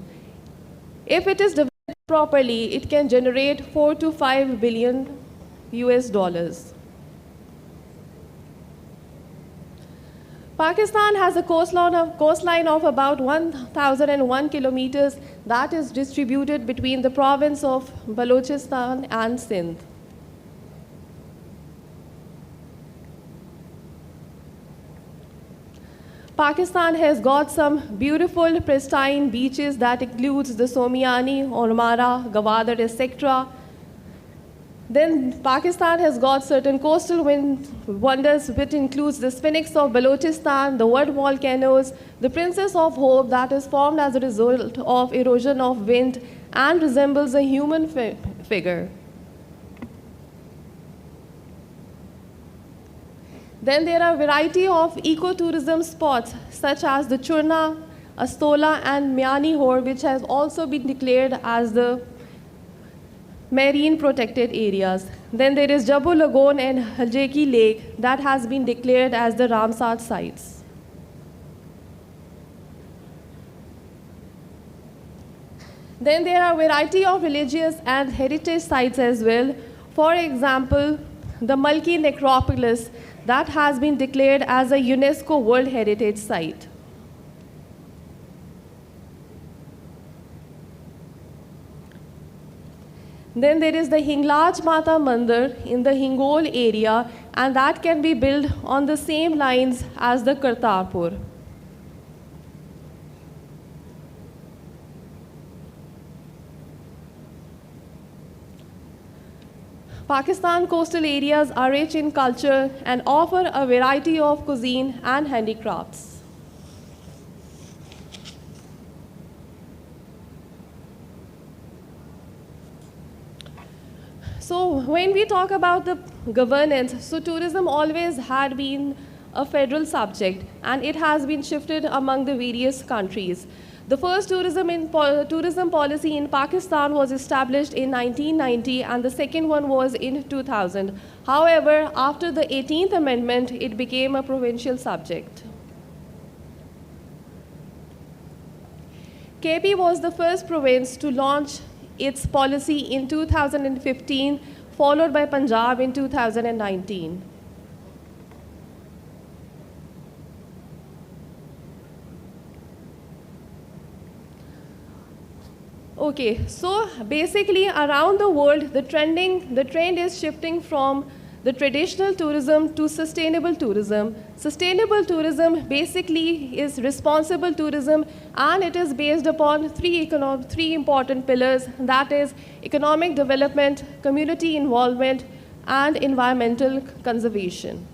If it is developed properly, it can generate 4 to 5 billion US dollars. Pakistan has a coastline of about 1,001 kilometers that is distributed between the province of Balochistan and Sindh. Pakistan has got some beautiful, pristine beaches that includes the Somiani, Ormara, Gwadar, etc. Then Pakistan has got certain coastal wonders, which includes the Sphinx of Balochistan, the Wood volcanoes, the Princess of Hope that is formed as a result of erosion of wind and resembles a human figure. Then there are a variety of ecotourism spots such as the Churna, Astola and Miani Hor, which has also been declared as the marine protected areas. Then there is Jabu Lagoon and Haljeki Lake that has been declared as the Ramsar sites. Then there are a variety of religious and heritage sites as well. For example, the Malki Necropolis that has been declared as a UNESCO World Heritage Site. Then there is the Hinglaj Mata Mandir in the Hingol area, and that can be built on the same lines as the Kartarpur. Pakistan coastal areas are rich in culture and offer a variety of cuisine and handicrafts. So when we talk about the governance, so tourism always had been a federal subject, and it has been shifted among the various countries. The first tourism policy in Pakistan was established in 1990, and the second one was in 2000. However, after the 18th Amendment, it became a provincial subject. KP was the first province to launch its policy in 2015, followed by Punjab in 2019. Okay, so basically around the world, the trend is shifting from the traditional tourism to sustainable tourism. Sustainable tourism basically is responsible tourism, and it is based upon three important pillars, that is economic development, community involvement, and environmental conservation.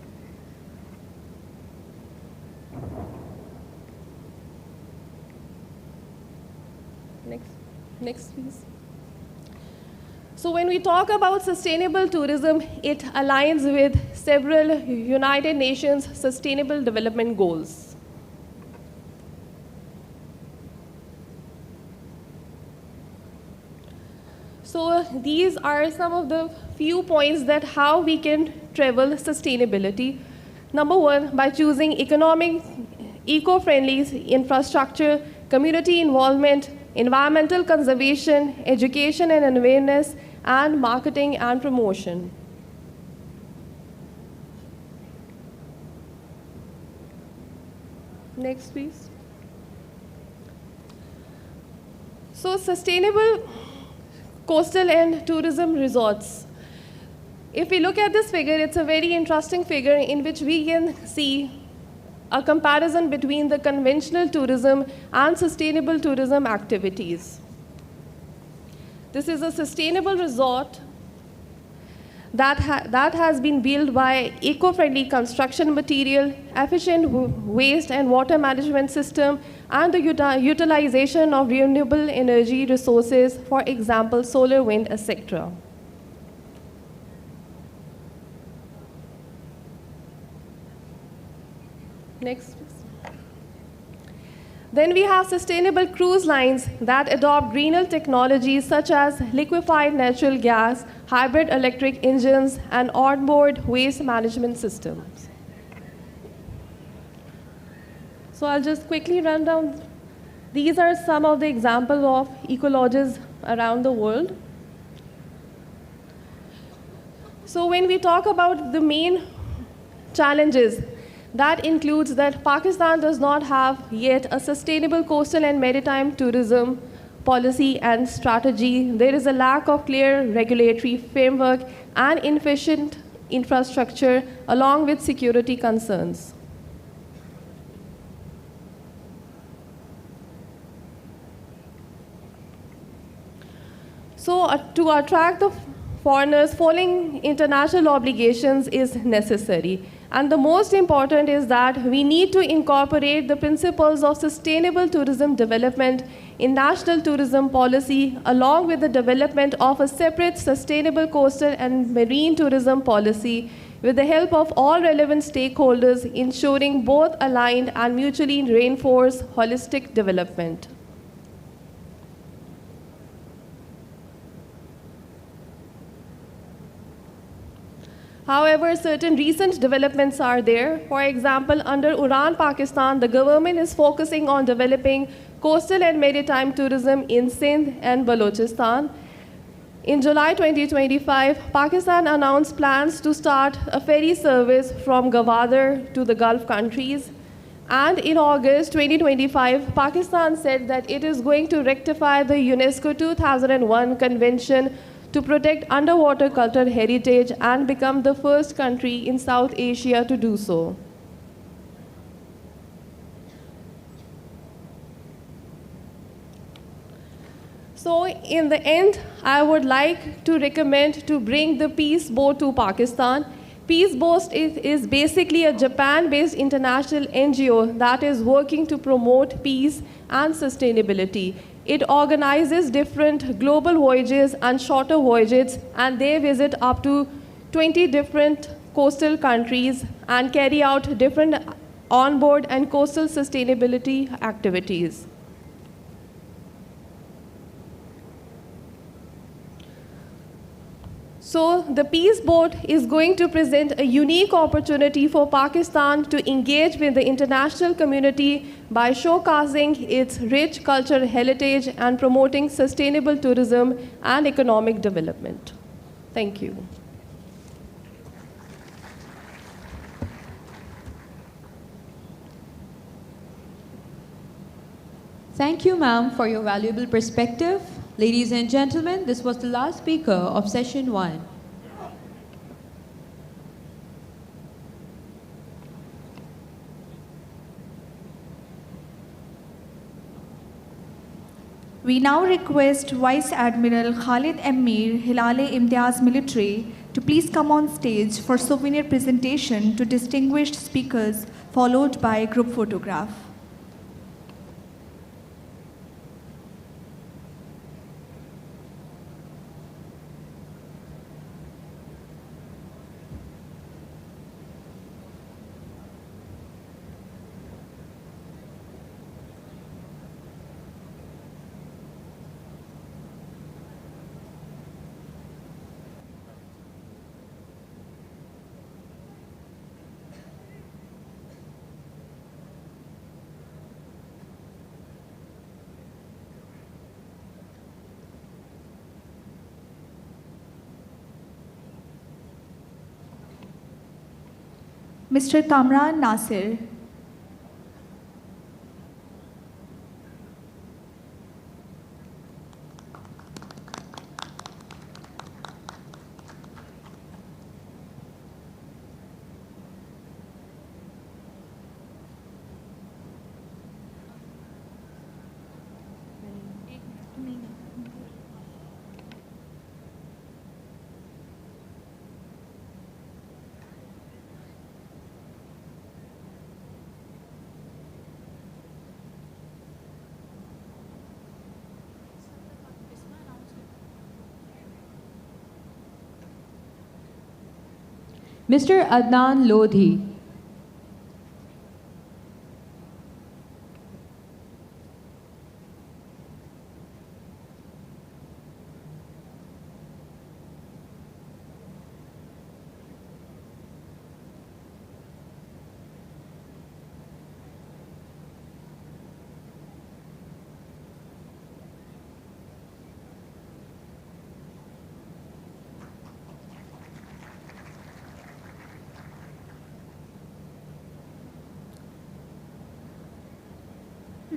Next, please. So when we talk about sustainable tourism, it aligns with several United Nations Sustainable Development Goals. So these are some of the few points that how we can travel sustainability. Number one, by choosing eco-friendly infrastructure, community involvement, environmental conservation, education and awareness, and marketing and promotion. Next, please. So, sustainable coastal and tourism resorts. If we look at this figure, it's a very interesting figure in which we can see a comparison between the conventional tourism and sustainable tourism activities. This is a sustainable resort that has been built by eco-friendly construction material, efficient waste and water management system, and the utilization of renewable energy resources, for example, solar, wind, etc. Next, please. Then we have sustainable cruise lines that adopt greener technologies such as liquefied natural gas, hybrid electric engines, and onboard waste management systems. So I'll just quickly run down. These are some of the examples of eco-lodges around the world. So when we talk about the main challenges, That includes that Pakistan does not have yet a sustainable coastal and maritime tourism policy and strategy. There is a lack of clear regulatory framework and inefficient infrastructure along with security concerns. So to attract the foreigners, following international obligations is necessary. And the most important is that we need to incorporate the principles of sustainable tourism development in national tourism policy, along with the development of a separate sustainable coastal and marine tourism policy with the help of all relevant stakeholders, ensuring both aligned and mutually reinforced holistic development. However, certain recent developments are there. For example, under Udan Pakistan, the government is focusing on developing coastal and maritime tourism in Sindh and Balochistan. In July 2025, Pakistan announced plans to start a ferry service from Gwadar to the Gulf countries. And in August 2025, Pakistan said that it is going to rectify the UNESCO 2001 Convention to protect underwater cultural heritage and become the first country in South Asia to do so. So in the end, I would like to recommend to bring the Peace Boat to Pakistan. Peace Boat is basically a Japan-based international NGO that is working to promote peace and sustainability. It organizes different global voyages and shorter voyages, and they visit up to 20 different coastal countries and carry out different onboard and coastal sustainability activities. So the Peace Boat is going to present a unique opportunity for Pakistan to engage with the international community by showcasing its rich cultural heritage and promoting sustainable tourism and economic development. Thank you. Thank you, ma'am, for your valuable perspective. Ladies and gentlemen, this was the last speaker of session 1. We now request Vice Admiral Khalid Amir, 𝐏 Military, to please come on stage for souvenir presentation to distinguished speakers, followed by a group photograph. Mr. Kamran Nasir. Mr. Adnan Lodhi.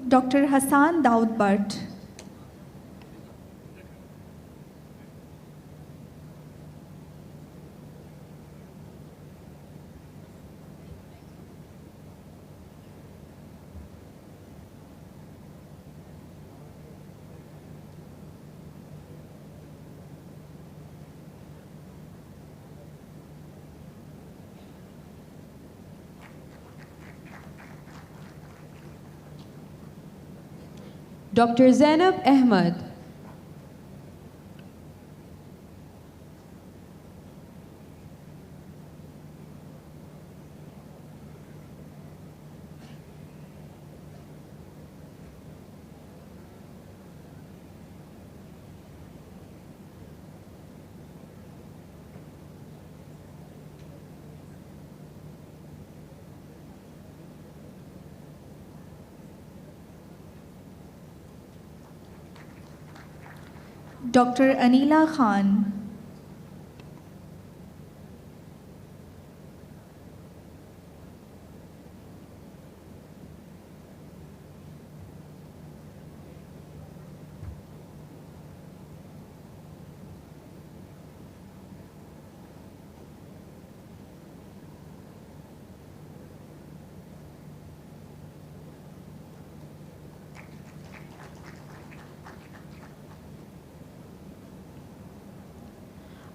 Dr. Hassan Daud Bhatt. Dr. Zainab Ahmed. Dr. Anila Khan.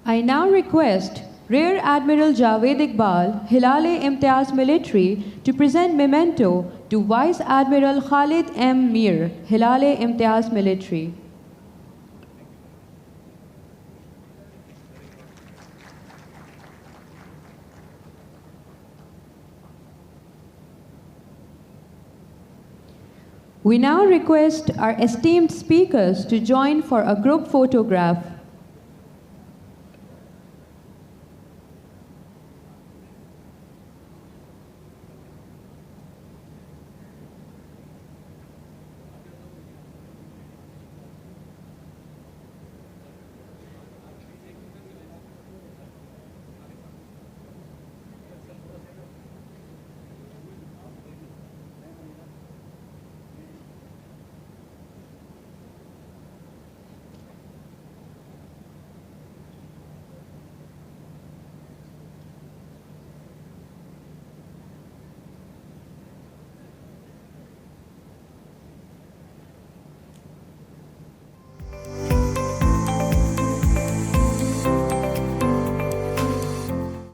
I now request Rear Admiral Javaid Iqbal, 𝐿𝐴 Military, to present memento to Vice Admiral Khalid M. Mir, 𝐿𝐴 Military. We now request our esteemed speakers to join for a group photograph.